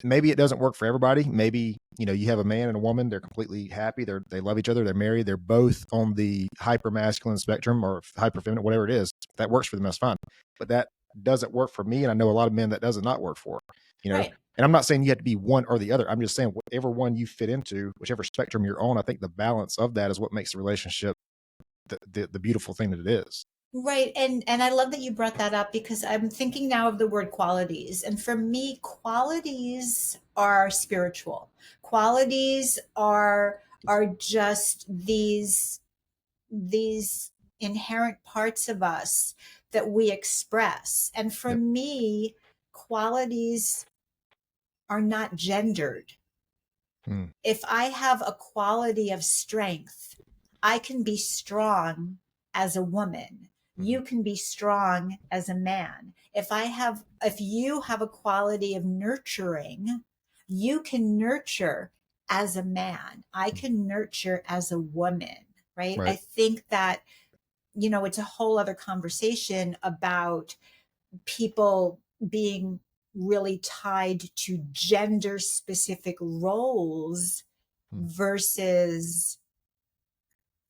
maybe it doesn't work for everybody. Maybe, you have a man and a woman, they're completely happy. They love each other. They're married. They're both on the hyper masculine spectrum or hyper feminine, whatever it is. If that works for them, that's fine. But that doesn't work for me. And I know a lot of men that does not work for, Right. and I'm not saying you have to be one or the other. I'm just saying whatever one you fit into, whichever spectrum you're on, I think the balance of that is what makes the relationship the beautiful thing that it is. Right. And I love that you brought that up because I'm thinking now of the word qualities. And for me, qualities are spiritual. Qualities are just these inherent parts of us that we express. And for Yep. me, qualities are not gendered. Hmm. If I have a quality of strength, I can be strong as a woman. Mhm. You can be strong as a man. If you have a quality of nurturing, you can nurture as a man. I Mhm. can nurture as a woman, right? I Right. think that, it's a whole other conversation about people being really tied to gender specific roles Hmm. versus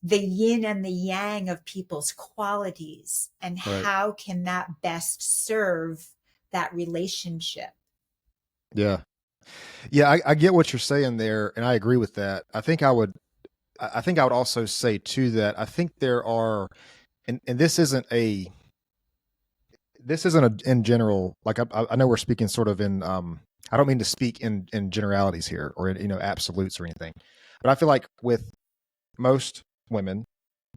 the yin and the yang of people's qualities and Right. how can that best serve that relationship. Yeah. Yeah, I get what you're saying there, and I agree with that. I think I would also say too that I think there are, and this isn't in general. Like I know we're speaking sort of in, I don't mean to speak in generalities here or in, absolutes or anything, but I feel like with most women,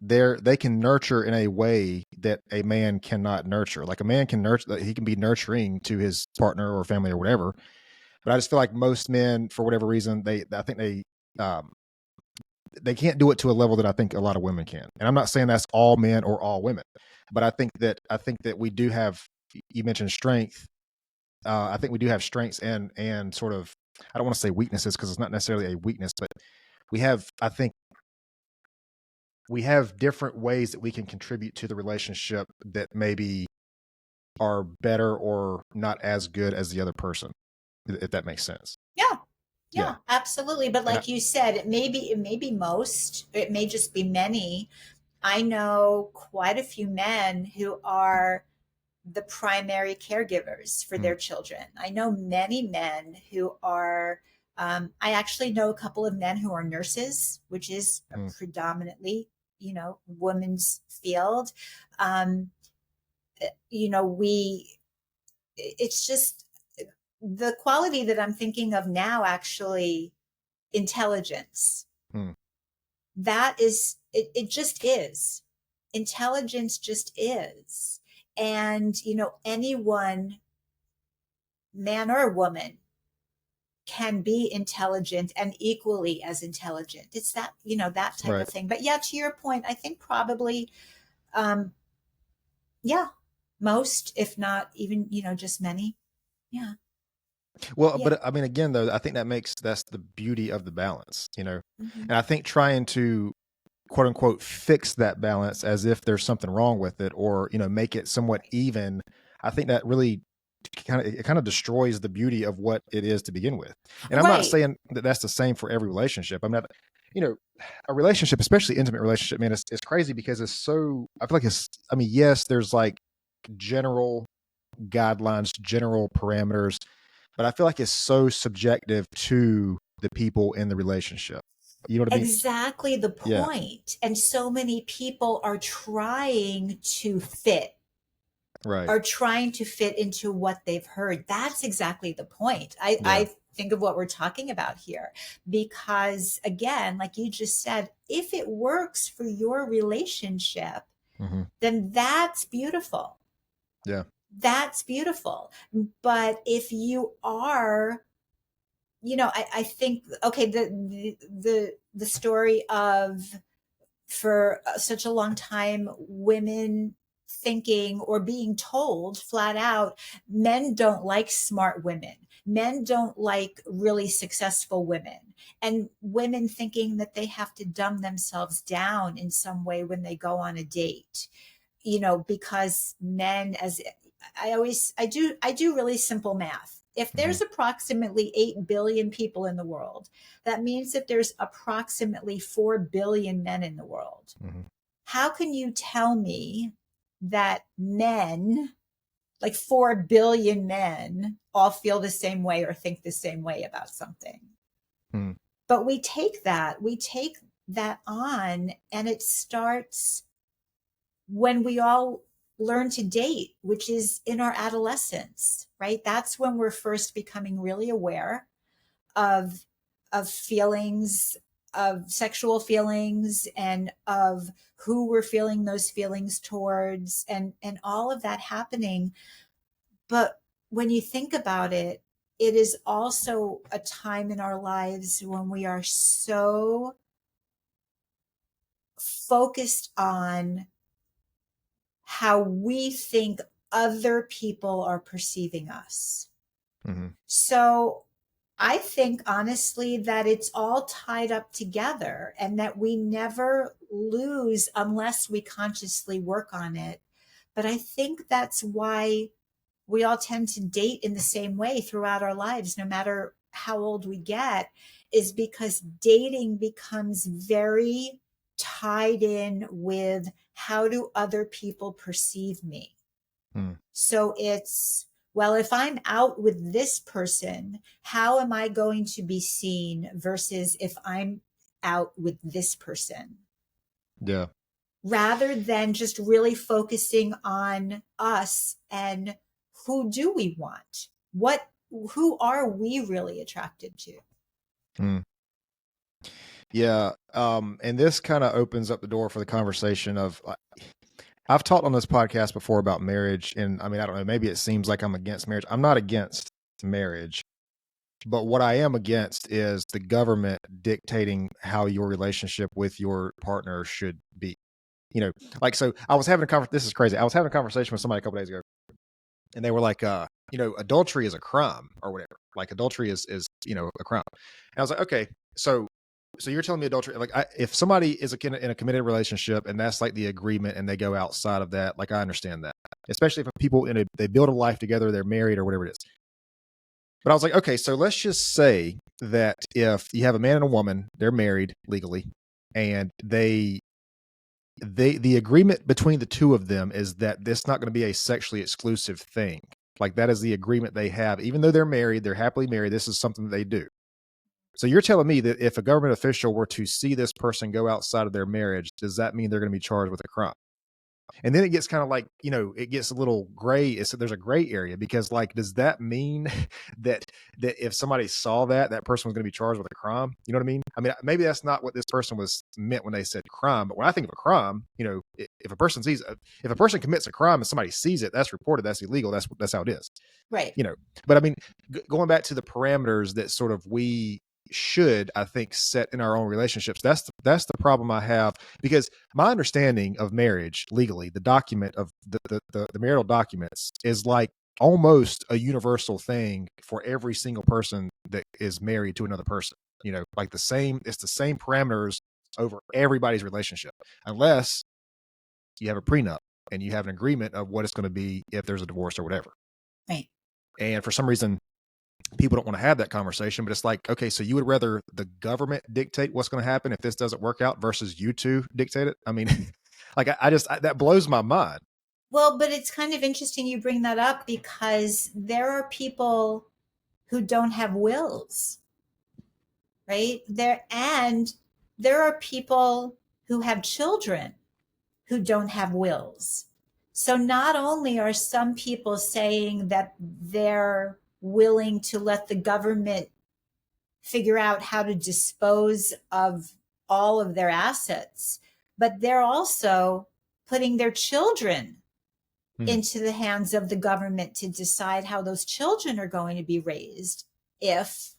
they can nurture in a way that a man cannot nurture. Like a man can nurture, he can be nurturing to his partner or family or whatever. But I just feel like most men, for whatever reason, I think um, they can't do it to a level that I think a lot of women can. And I'm not saying that's all men or all women, but I think that we do have. You mentioned strength. I think we do have strengths and sort of. I don't want to say weaknesses because it's not necessarily a weakness, but we have. I think we have different ways that we can contribute to the relationship that maybe are better or not as good as the other person, if that makes sense. Yeah. Yeah, Yeah, absolutely. But and I, like you said, it may be most, it may just be many. I know quite a few men who are the primary caregivers for mm, their children. I know many men who are, I actually know a couple of men who are nurses, which is a mm, predominantly, women's field. Um, we, it's just the quality that I'm thinking of now, actually, intelligence. mm, That is, it just is. Intelligence just is. And, anyone, man or woman, can be intelligent and equally as intelligent. It's that, that type right. of thing. But yeah, to your point, I think probably, um, yeah, most, if not even, just many. Yeah. Well, Yeah. but I mean, again, though, I think that's the beauty of the balance, Hmm. and I think trying to quote unquote fix that balance as if there's something wrong with it or make it somewhat Right. even. I think that really kind of destroys the beauty of what it is to begin with. And I'm not Right. saying that that's the same for every relationship. I'm not, you know, a relationship, especially intimate relationship, man, it's crazy because it's so. I feel like it's. I mean, yes, there's like general guidelines, general parameters, but I feel like it's so subjective to the people in the relationship. You know what I mean? Exactly the Yeah. point. And so many people are trying to fit, Right. are trying to fit into what they've heard. That's exactly the point. Yeah. I think of what we're talking about here. Because again, like you just said, if it works for your relationship, Hmm. then that's beautiful. Yeah. That's beautiful. But if you are, I think, okay, the story of, for such a long time, women thinking or being told flat out, men don't like smart women, men don't like really successful women, and women thinking that they have to dumb themselves down in some way when they go on a date, because men, as I do really simple math. If Hmm. there's approximately 8 billion people in the world, that means that there's approximately 4 billion men in the world. Hmm. How can you tell me that men, like 4 billion men, all feel the same way or think the same way about something? Hmm. But we take that on, and it starts when we all learn to date, which is in our adolescence, right? That's when we're first becoming really aware of feelings, of sexual feelings, and of who we're feeling those feelings towards, and all of that happening. But when you think about it, it is also a time in our lives when we are so focused on how we think other people are perceiving us. Hmm. So I think honestly that it's all tied up together, and that we never lose unless we consciously work on it. But I think that's why we all tend to date in the same way throughout our lives, no matter how old we get, is because dating becomes very tied in with, how do other people perceive me? Hmm. So it's, well, if I'm out with this person, how am I going to be seen versus if I'm out with this person? Yeah. Rather than just really focusing on us and who do we want? Who are we really attracted to? Hmm. Yeah. And this kind of opens up the door for the conversation of, I've talked on this podcast before about marriage, and I mean, I don't know, maybe it seems like I'm against marriage. I'm not against marriage, but what I am against is the government dictating how your relationship with your partner should be. Like, so I was having a conversation. This is crazy. I was having a conversation with somebody a couple days ago, and they were like, adultery is a crime or whatever. Like, adultery is a crime. And I was like, okay, so you're telling me adultery, like, if somebody is in a committed relationship and that's like the agreement, and they go outside of that, like, I understand that, especially if people they build a life together, they're married or whatever it is. But I was like, okay, so let's just say that if you have a man and a woman, they're married legally, and the agreement between the two of them is that this not going to be a sexually exclusive thing. Like, that is the agreement they have, even though they're married, they're happily married. This is something that they do. So you're telling me that if a government official were to see this person go outside of their marriage, does that mean they're going to be charged with a crime? And then it gets kind of like, it gets a little gray. There's a gray area, because, like, does that mean that if somebody saw that person was going to be charged with a crime? You know what I mean? I mean, maybe that's not what this person was meant when they said crime. But when I think of a crime, if a person commits a crime and somebody sees it, that's reported, that's illegal. That's how it is. Right. But I mean, going back to the parameters that sort of we should, I think, set in our own relationships. That's the problem I have, because my understanding of marriage legally, the document of the marital documents, is like almost a universal thing for every single person that is married to another person. Like, it's the same parameters over everybody's relationship, unless you have a prenup and you have an agreement of what it's going to be if there's a divorce or whatever. Right. And for some reason, people don't want to have that conversation, but it's like, okay, so you would rather the government dictate what's going to happen if this doesn't work out versus you two dictate it? I mean, like, that blows my mind. Well, but it's kind of interesting you bring that up, because there are people who don't have wills, right? And there are people who have children who don't have wills. So not only are some people saying that they're willing to let the government figure out how to dispose of all of their assets, but they're also putting their children into the hands of the government to decide how those children are going to be raised if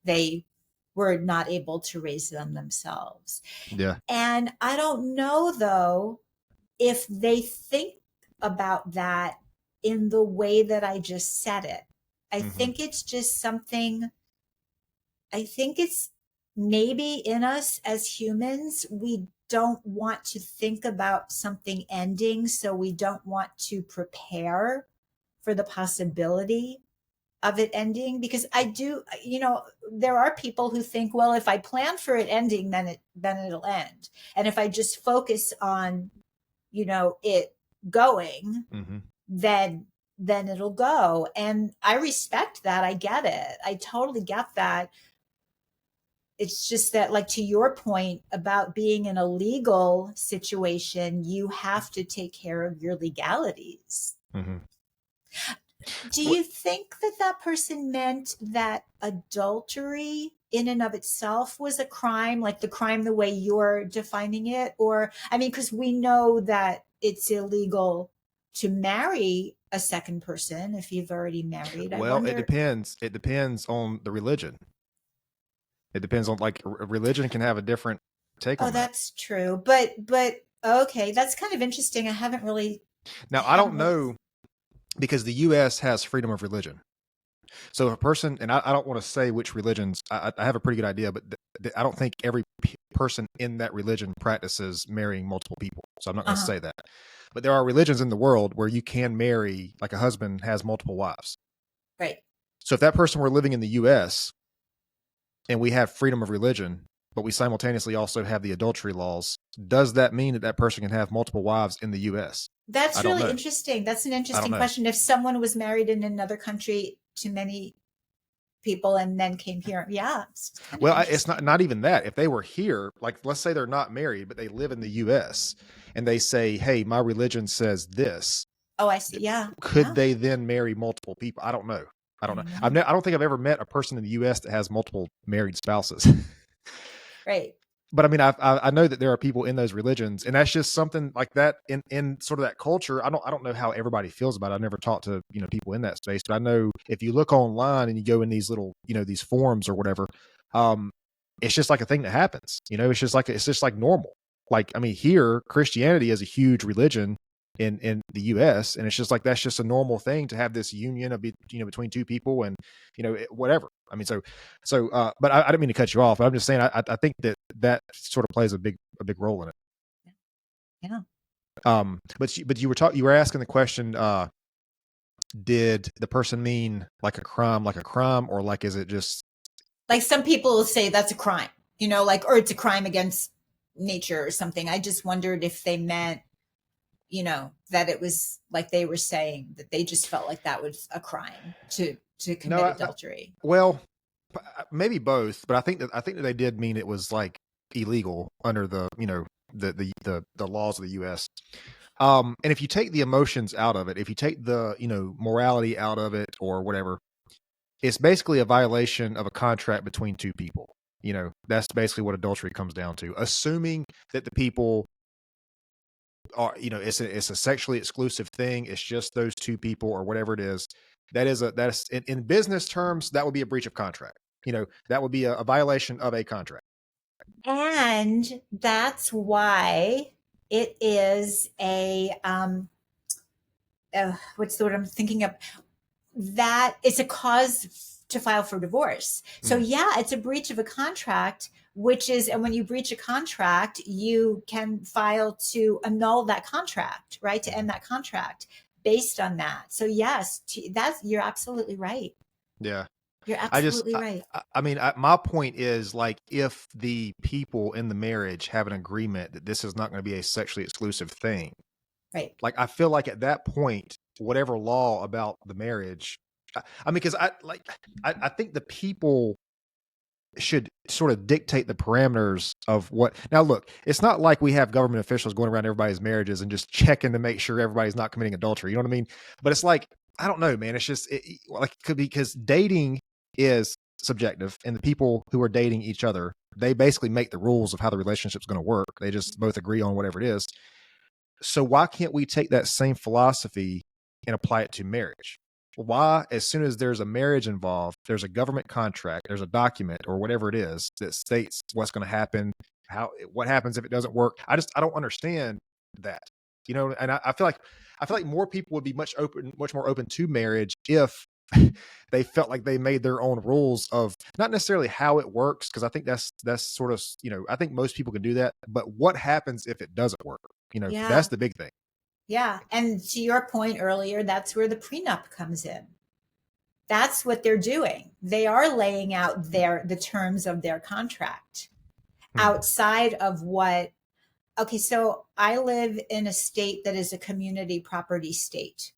they were not able to raise them themselves. Yeah. And I don't know, though, if they think about that in the way that I just said it. I think it's just something, I think it's maybe in us as humans, we don't want to think about something ending. So we don't want to prepare for the possibility of it ending, because I do, there are people who think, well, if I plan for it ending, then it'll end. And if I just focus on, it going, then it'll go. And I respect that. I get it. I totally get that. It's just that, like, to your point about being in a legal situation, you have to take care of your legalities. Do you think that that person meant that adultery in and of itself was a crime, like the crime the way you're defining it? Or, I mean, because we know that it's illegal to marry a second person if you've already married. Well, it depends. It depends on the religion. It depends on, like, religion can have a different take on that. Oh, that's true. But okay, that's kind of interesting. I haven't really. Now, I don't know, because the U.S. has freedom of religion. So a person, and I don't want to say which religions, I have a pretty good idea, but I don't think every person in that religion practices marrying multiple people. So I'm not going to say that. But there are religions in the world where you can marry, like a husband has multiple wives. Right. So if that person were living in the U.S. and we have freedom of religion, but we simultaneously also have the adultery laws, does that mean that that person can have multiple wives in the U.S.? That's really interesting. That's an interesting question. If someone was married in another country to many people and then came here, yeah. Well, it's not even that. If they were here, like, let's say they're not married, but they live in the U.S. and they say, "Hey, my religion says this." Oh, I see. Yeah. Could they then marry multiple people? I don't know. I don't know. I don't think I've ever met a person in the U.S. that has multiple married spouses. Right. But I mean, I know that there are people in those religions, and that's just something like that in sort of that culture. I don't know how everybody feels about it. I've never talked to people in that space, but I know if you look online and you go in these little these forums or whatever, it's just like a thing that happens. It's just like normal. Like, I mean, here Christianity is a huge religion in the U.S., and it's just like that's just a normal thing to have this union of between two people, and whatever. I mean, but I didn't mean to cut you off. But I'm just saying I think that sort of plays a big role in it. Yeah. But you were asking the question, did the person mean like a crime, or like, is it just like some people will say that's a crime, or it's a crime against nature or something. I just wondered if they meant, that it was like they were saying that they just felt like that was a crime to commit adultery. Well, maybe both, but I think that they did mean it was like illegal under the the laws of the U.S. And if you take the emotions out of it, if you take the morality out of it or whatever, it's basically a violation of a contract between two people. That's basically what adultery comes down to. Assuming that the people are, it's a sexually exclusive thing. It's just those two people or whatever it is. That's in business terms, that would be a breach of contract. That would be a violation of a contract. And that's why it is a, what's the word I'm thinking of? That it's a cause to file for divorce. So yeah, it's a breach of a contract, and when you breach a contract, you can file to annul that contract, right? To end that contract based on that. So yes, you're absolutely right. Yeah. You're absolutely right. I mean, my point is, like, if the people in the marriage have an agreement that this is not going to be a sexually exclusive thing, right? Like, I feel like at that point, whatever law about the marriage, I mean, because I think the people should sort of dictate the parameters of what. Now, look, it's not like we have government officials going around everybody's marriages and just checking to make sure everybody's not committing adultery. You know what I mean? But it's like, I don't know, man. It's just like, it could be because dating is subjective, and the people who are dating each other, they basically make the rules of how the relationship's going to work. They just both agree on whatever it is. So why can't we take that same philosophy and apply it to marriage? Why, as soon as there's a marriage involved, there's a government contract, there's a document or whatever it is that states what's going to happen, what happens if it doesn't work? I don't understand that, and I feel like more people would be much more open to marriage if they felt like they made their own rules of not necessarily how it works, because I think that's sort of, I think most people can do that, but what happens if it doesn't work? Yeah. That's the big thing. Yeah. And to your point earlier, that's where the prenup comes in. That's what they're doing. They are laying out the terms of their contract outside of what. Okay, so I live in a state that is a community property state.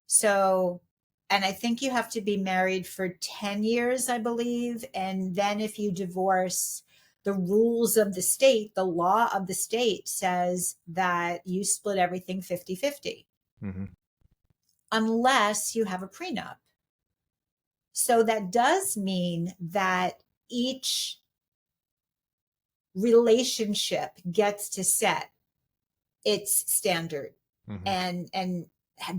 So, and I think you have to be married for 10 years, I believe. And then if you divorce, the rules of the state, the law of the state says that you split everything 50-50, unless you have a prenup. So that does mean that each relationship gets to set its standard and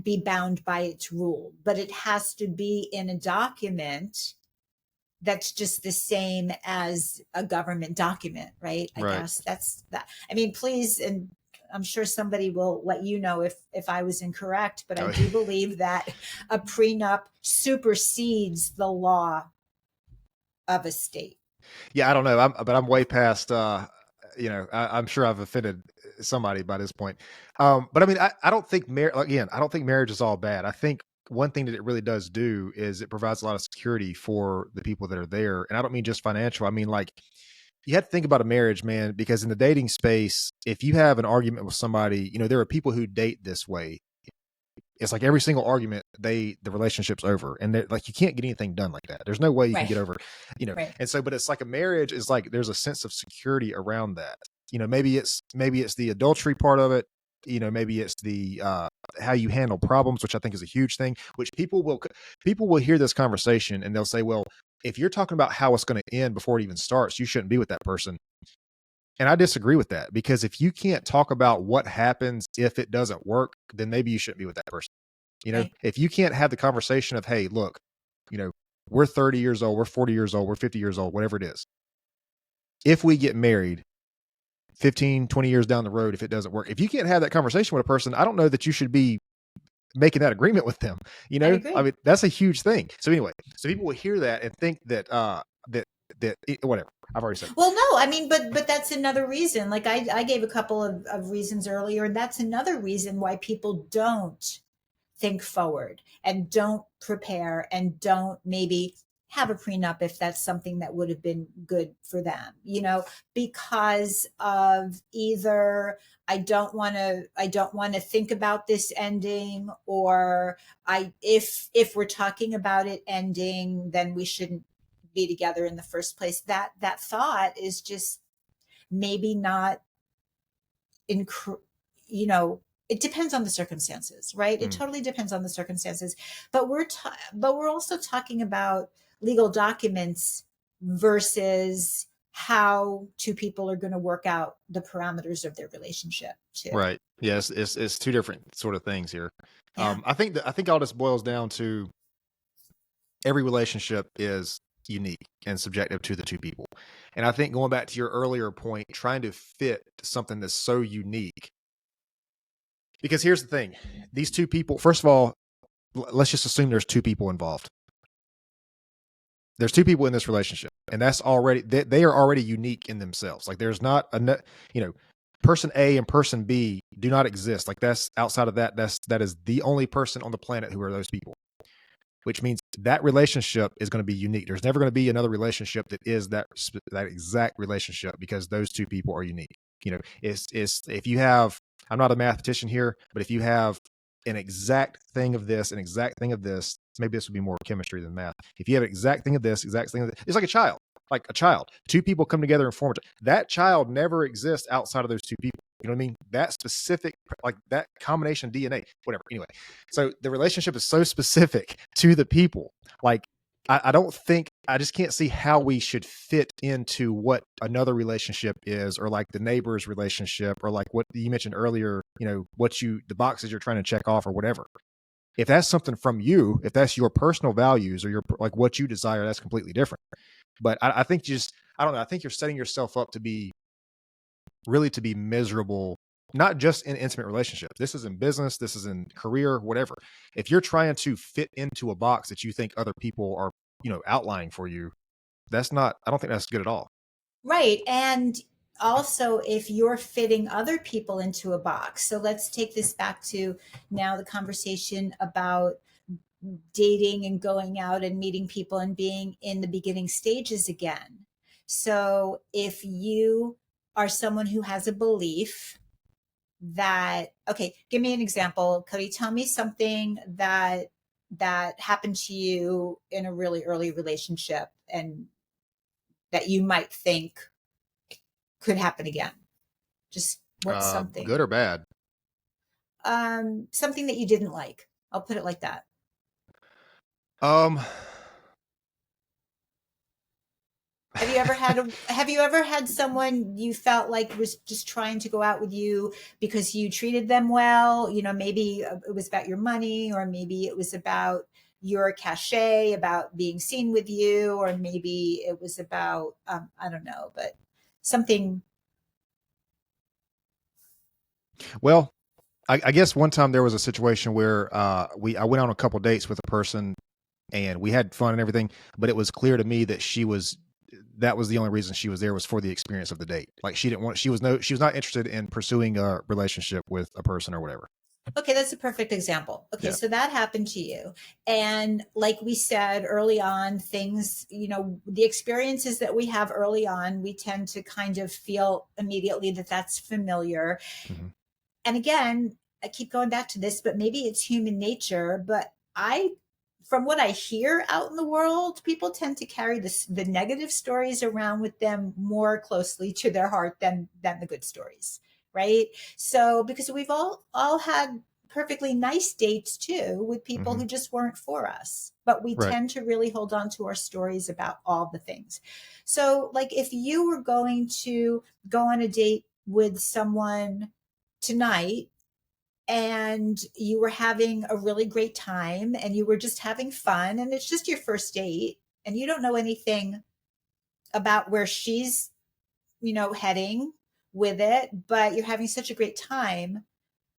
be bound by its rule, but it has to be in a document that's just the same as a government document, right? I guess that's that. I mean, please, and I'm sure somebody will let you know if I was incorrect, but I do believe that a prenup supersedes the law of a state. Yeah, I don't know, but I'm way past. I'm sure I've offended somebody by this point. But I mean, I don't think I don't think marriage is all bad. I think one thing that it really does do is it provides a lot of security for the people that are there. And I don't mean just financial. I mean, like, you have to think about a marriage, man, because in the dating space, if you have an argument with somebody, there are people who date this way. It's like every single argument, the relationship's over, and like, you can't get anything done like that. There's no way you can get over, And so, but it's like a marriage is like, there's a sense of security around that. Maybe it's the adultery part of it. Maybe it's the how you handle problems, which I think is a huge thing. Which people will hear this conversation and they'll say, well, if you're talking about how it's going to end before it even starts, you shouldn't be with that person. And I disagree with that, because if you can't talk about what happens if it doesn't work, then maybe you shouldn't be with that person. If you can't have the conversation of, hey, look, we're 30 years old, we're 40 years old, we're 50 years old, whatever it is. If we get married 15, 20 years down the road, if it doesn't work, if you can't have that conversation with a person, I don't know that you should be making that agreement with them. I mean, that's a huge thing. So anyway, so people will hear that and think that, whatever. I've already said. Well, no, I mean, but that's another reason. Like I gave a couple of reasons earlier, and that's another reason why people don't think forward and don't prepare and don't maybe have a prenup if that's something that would have been good for them, because of either I don't want to think about this ending, or if we're talking about it ending, then we shouldn't be together in the first place. That thought is just maybe not it depends on the circumstances, right? It totally depends on the circumstances. But we're also talking about legal documents versus how two people are going to work out the parameters of their relationship too. Right. Yes, it's two different sort of things here. Yeah. I think all this boils down to every relationship is unique and subjective to the two people. And I think, going back to your earlier point, trying to fit something that's so unique, because here's the thing, these two people, first of all, let's just assume there's two people involved. There's two people in this relationship, and that's already, they are already unique in themselves. Like, there's not person A and person B do not exist. Like, that's outside of that is the only person on the planet who are those people. Which means that relationship is going to be unique. There's never going to be another relationship that is that exact relationship, because those two people are unique. It's if you have, I'm not a mathematician here, but if you have an exact thing of this, an exact thing of this, maybe this would be more chemistry than math. If you have an exact thing of this, exact thing of this, it's like a child. like a child. Two people come together and form that child never exists outside of those two people. You know what I mean? That specific, like that combination of DNA, whatever. Anyway, so the relationship is so specific to the people. Like, I don't think, I just can't see how we should fit into what another relationship is, or like the neighbor's relationship, or like what you mentioned earlier, you know, the boxes you're trying to check off or whatever. If that's something from you, if that's your personal values or your, like what you desire, that's completely different. But I think I don't know. I think you're setting yourself up to be miserable, not just in intimate relationships. This is in business, this is in career, whatever. If you're trying to fit into a box that you think other people are, you know, outlining for you, I don't think that's good at all. Right. And also, if you're fitting other people into a box. So let's take this back to now the conversation about dating and going out and meeting people and being in the beginning stages again. So if you are someone who has a belief that, okay, give me an example. Cody, tell me something that happened to you in a really early relationship and that you might think could happen again. Just what's something? Good or bad? Something that you didn't like. I'll put it like that. Um, Have you ever had someone you felt like was just trying to go out with you because you treated them well? You know, maybe it was about your money, or maybe it was about your cachet, about being seen with you, or maybe it was about I don't know, but something. well, I guess one time there was a situation where I went on a couple dates with a person and we had fun and everything, but it was clear to me that that was the only reason she was there, was for the experience of the date. Like she was not interested in pursuing a relationship with a person or whatever. Okay, that's a perfect example. Okay, Yeah. so that happened to you. And like we said early on, things, you know, the experiences that we have early on, we tend to kind of feel immediately that that's familiar. Mm-hmm. And again, I keep going back to this, but maybe it's human nature. But from what I hear out in the world, people tend to carry the negative stories around with them more closely to their heart than the good stories, right? So because we've all had perfectly nice dates too with people Mm-hmm. who just weren't for us, but we Right. tend to really hold on to our stories about all the things. So like if you were going to go on a date with someone tonight and you were having a really great time and you were just having fun and it's just your first date and you don't know anything about where she's, you know, heading with it, but you're having such a great time.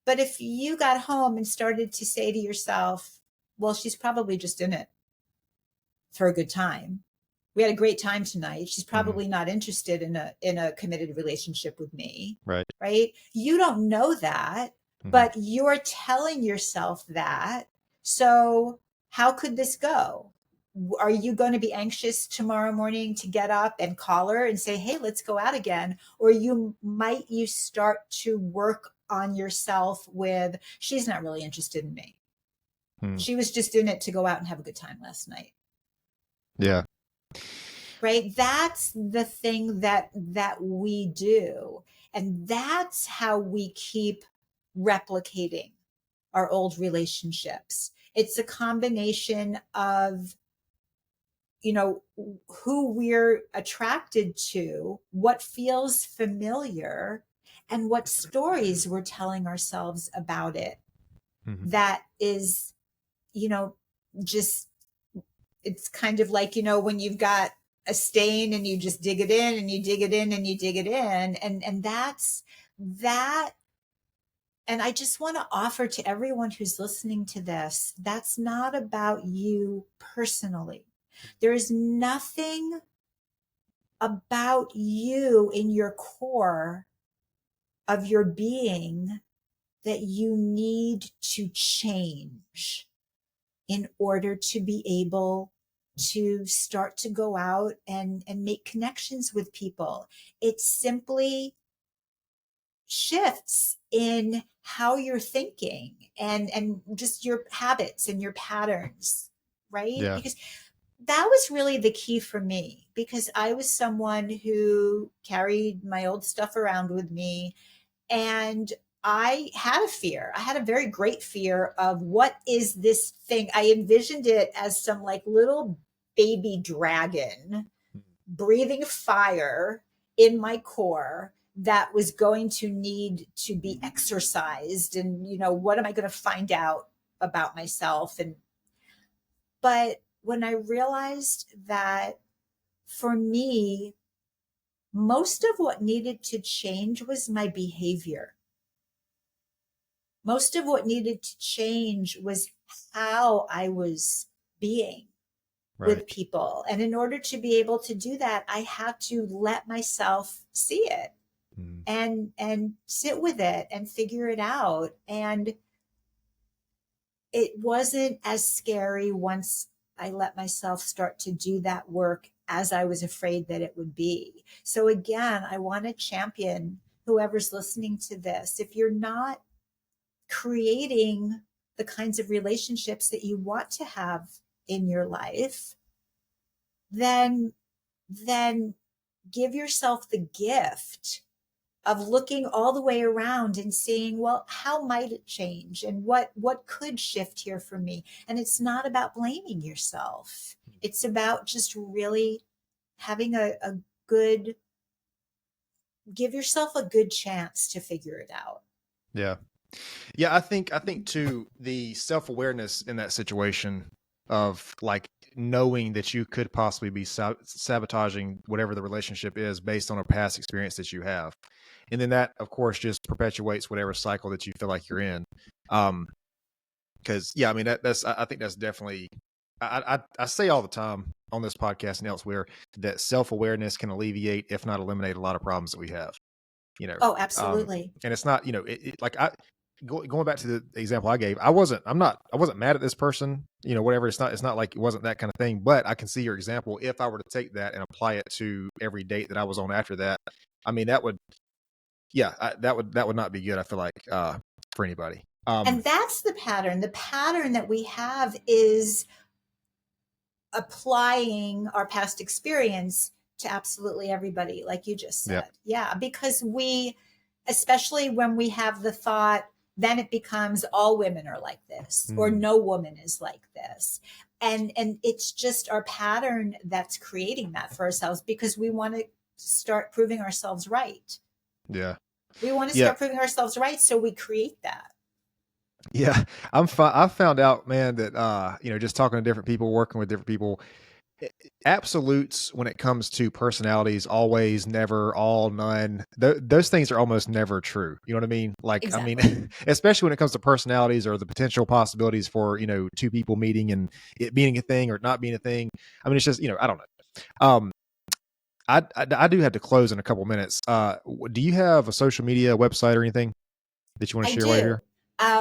But if you got home and started to say to yourself, well, she's probably just in it for a good time. We had a great time tonight. She's Mm-hmm. probably not interested in a committed relationship with me. Right. Right? You don't know that, Mm-hmm. but you're telling yourself that. So how could this go? Are you going to be anxious tomorrow morning to get up and call her and say, hey, let's go out again? Or you start to work on yourself with, she's not really interested in me. Mm-hmm. She was just in it to go out and have a good time last night. Yeah. Right? That's the thing that we do. And that's how we keep replicating our old relationships. It's a combination of, you know, who we're attracted to, what feels familiar, and what stories we're telling ourselves about it. Mm-hmm. That is, you know, just, it's kind of like, you know, when you've got a stain and you just dig it in and you dig it in and you dig it in. And that's that. And I just want to offer to everyone who's listening to this, that's not about you personally. There is nothing about you in your core of your being that you need to change in order to be able to start to go out and make connections with people. It simply shifts in how you're thinking and just your habits and your patterns, right? Yeah. Because that was really the key for me, because I was someone who carried my old stuff around with me, and I had a fear. I had a very great fear of, what is this thing? I envisioned it as some like little baby dragon breathing fire in my core that was going to need to be exercised. And, what am I going to find out about myself? But when I realized that, for me, most of what needed to change was my behavior. Most of what needed to change was how I was being Right. with people. And in order to be able to do that, I had to let myself see it Mm. and sit with it and figure it out. And it wasn't as scary once I let myself start to do that work as I was afraid that it would be. So again, I want to champion whoever's listening to this. If you're not creating the kinds of relationships that you want to have in your life, then give yourself the gift of looking all the way around and seeing, well, how might it change, and what could shift here for me? And it's not about blaming yourself. It's about just really having a good, give yourself a good chance to figure it out. Yeah. Yeah, I think too, the self-awareness in that situation of like knowing that you could possibly be sabotaging whatever the relationship is based on a past experience that you have. And then that of course just perpetuates whatever cycle that you feel like you're in. Cause yeah, I mean I think that's definitely, I say all the time on this podcast and elsewhere that self-awareness can alleviate, if not eliminate, a lot of problems that we have, you know. Oh, absolutely. And it's not, like going back to the example I gave, I wasn't mad at this person, whatever. It's not like it wasn't that kind of thing, but I can see your example. If I were to take that and apply it to every date that I was on after that, I mean, that would, that would not be good. I feel like, for anybody. And that's the pattern. The pattern that we have is applying our past experience to absolutely everybody, like you just said. Yeah, because especially when we have the thought, then it becomes all women are like this, or no woman is like this. And it's just our pattern that's creating that for ourselves, because we want to start proving ourselves right. Yeah. We want to start proving ourselves right, so we create that. Yeah, I found out, man, that just talking to different people, working with different people, absolutes when it comes to personalities, always, never, all, none. Those things are almost never true. You know what I mean? Like, Exactly. I mean, especially when it comes to personalities or the potential possibilities for two people meeting and it being a thing or not being a thing. I mean, it's just I don't know. I do have to close in a couple minutes. Do you have a social media website or anything that you want to I share right do. here?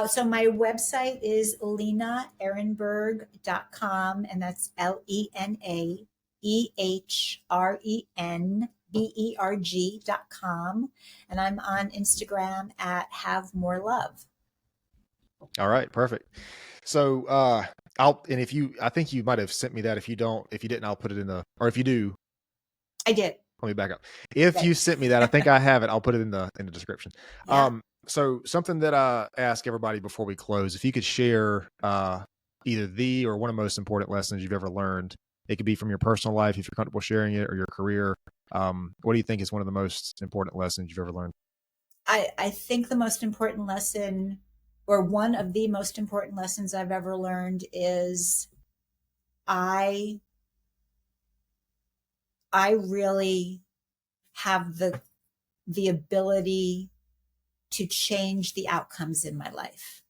So my website is lenaehrenberg.com, and that's LenaEhrenberg.com. And I'm on Instagram at Have More Love. All right, perfect. So and I think you might have sent me that. If you didn't, I'll put it or if you do, I did. let me back up. If you sent me that, I think I have it. I'll put it in the description. Yeah. So something that I ask everybody before we close, if you could share either the or one of the most important lessons you've ever learned. It could be from your personal life if you're comfortable sharing it, or your career. What do you think is one of the most important lessons you've ever learned? I think the most important lesson, or one of the most important lessons I've ever learned, is I really have the ability to change the outcomes in my life.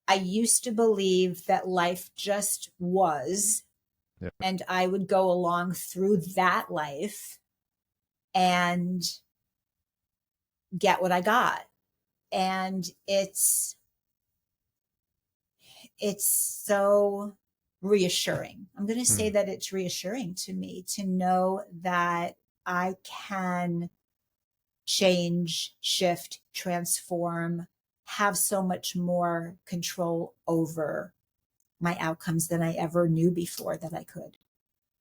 I used to believe that life just was, and I would go along through that life and get what I got. And it's so reassuring. I'm going to say that it's reassuring to me to know that I can change, shift, transform, have so much more control over my outcomes than I ever knew before that I could.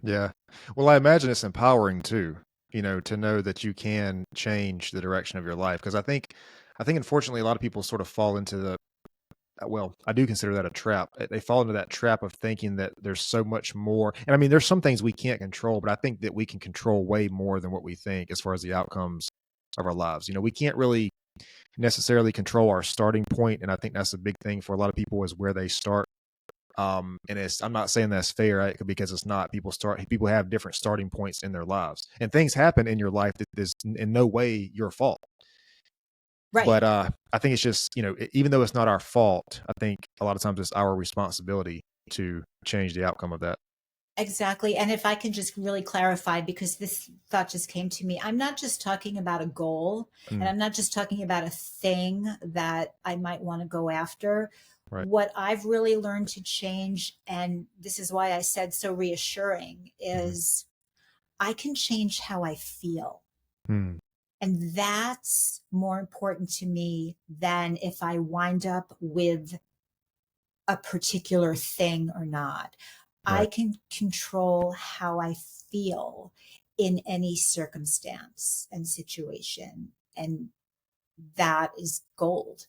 Yeah. Well, I imagine it's empowering too, to know that you can change the direction of your life. Because I think unfortunately a lot of people sort of fall into well, I do consider that a trap. They fall into that trap of thinking that there's so much more. And I mean, there's some things we can't control, but I think that we can control way more than what we think as far as the outcomes of our lives. We can't really necessarily control our starting point, and I think that's a big thing for a lot of people is where they start. And I'm not saying that's fair, right? Because it's not. People have different starting points in their lives, and things happen in your life that is in no way your fault. Right. But I think it's just, even though it's not our fault, I think a lot of times it's our responsibility to change the outcome of that. Exactly. And if I can just really clarify, because this thought just came to me, I'm not just talking about a goal, and Mm, I'm not just talking about a thing that I might want to go after. right. What I've really learned to change, and this is why I said so reassuring, Hmm. is I can change how I feel. Mm, And that's more important to me than if I wind up with a particular thing or not. I right. can control how I feel in any circumstance and situation. And that is gold.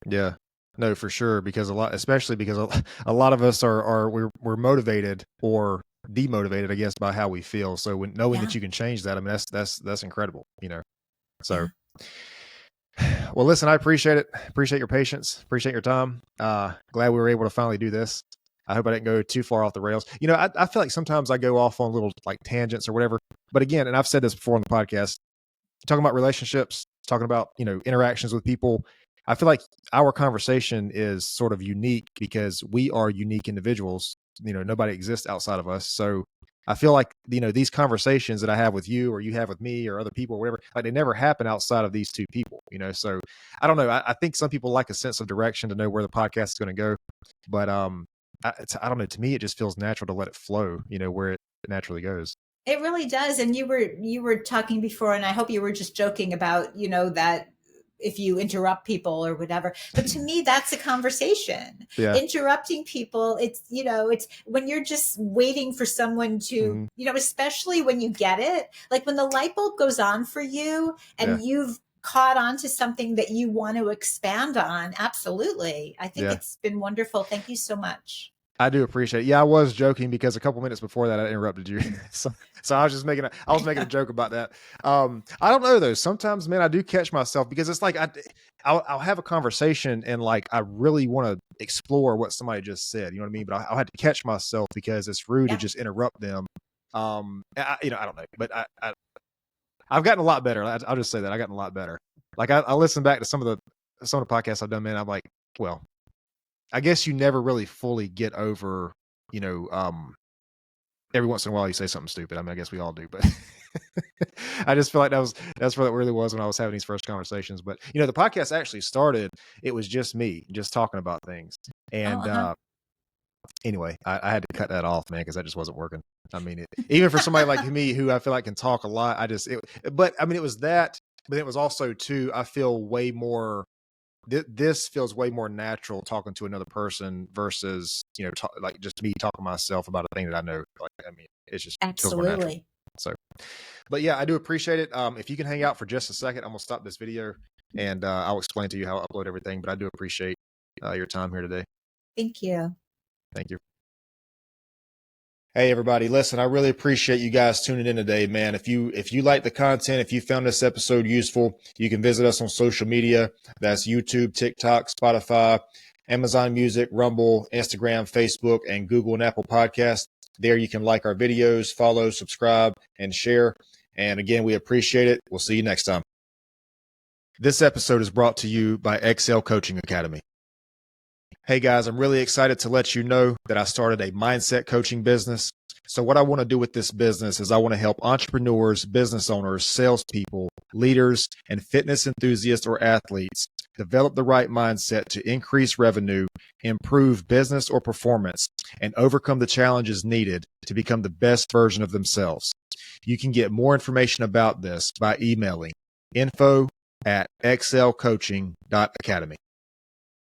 Yeah. No, for sure. Because especially because a lot of us we're motivated or demotivated, I guess, by how we feel. So when knowing Yeah. that you can change that, I mean, that's incredible. So, Yeah. well, listen, I appreciate it. Appreciate your patience. Appreciate your time. Glad we were able to finally do this. I hope I didn't go too far off the rails. I feel like sometimes I go off on little like tangents or whatever. But again, and I've said this before on the podcast, talking about relationships, talking about, interactions with people. I feel like our conversation is sort of unique because we are unique individuals. Nobody exists outside of us. So I feel like, these conversations that I have with you or you have with me or other people or whatever, like they never happen outside of these two people. So I don't know. I think some people like a sense of direction to know where the podcast is going to go. But I don't know. To me, it just feels natural to let it flow, where it naturally goes. It really does. And you were talking before, and I hope you were just joking about, that if you interrupt people or whatever. But to me, that's a conversation. Yeah. Interrupting people, it's when you're just waiting for someone to, Hmm. especially when you get it, like when the light bulb goes on for you Yeah. and you've caught on to something that you want to expand on. Absolutely. I think Yeah. it's been wonderful. Thank you so much. I do appreciate it. Yeah, I was joking because a couple minutes before that I interrupted you. So I was just making a joke about that. I don't know though. Sometimes, man, I do catch myself because it's like I'll have a conversation and like I really want to explore what somebody just said. You know what I mean? But I'll have to catch myself because it's rude to Yeah. just interrupt them. I don't know, but I've gotten a lot better. I'll just say that I've gotten a lot better. Like I listen back to some of the podcasts I've done, man. I'm like, well, I guess you never really fully get over, you know, every once in a while you say something stupid. I mean, I guess we all do, but I just feel like that's what it really was when I was having these first conversations. But the podcast actually started, it was just me just talking about things. Oh, And uh-huh. anyway, I had to cut that off, man, because that just wasn't working. I mean, even for somebody like me who I feel like can talk a lot, but I mean, it was that, but it was also too, I feel way more this feels way more natural talking to another person versus like just me talking to myself about a thing that I know. Like, I mean, it just feels more natural. Absolutely. So, but yeah, I do appreciate it. If you can hang out for just a second, I'm gonna stop this video and I'll explain to you how I upload everything. But I do appreciate your time here today. Thank you. Thank you. Hey everybody, listen, I really appreciate you guys tuning in today, man. If you like the content, if you found this episode useful, you can visit us on social media. That's YouTube, TikTok, Spotify, Amazon Music, Rumble, Instagram, Facebook, and Google and Apple Podcasts. There you can like our videos, follow, subscribe, and share. And again, we appreciate it. We'll see you next time. This episode is brought to you by Excel Coaching Academy. Hey guys, I'm really excited to let you know that I started a mindset coaching business. So what I want to do with this business is I want to help entrepreneurs, business owners, salespeople, leaders, and fitness enthusiasts or athletes develop the right mindset to increase revenue, improve business or performance, and overcome the challenges needed to become the best version of themselves. You can get more information about this by emailing info@excelcoaching.academy.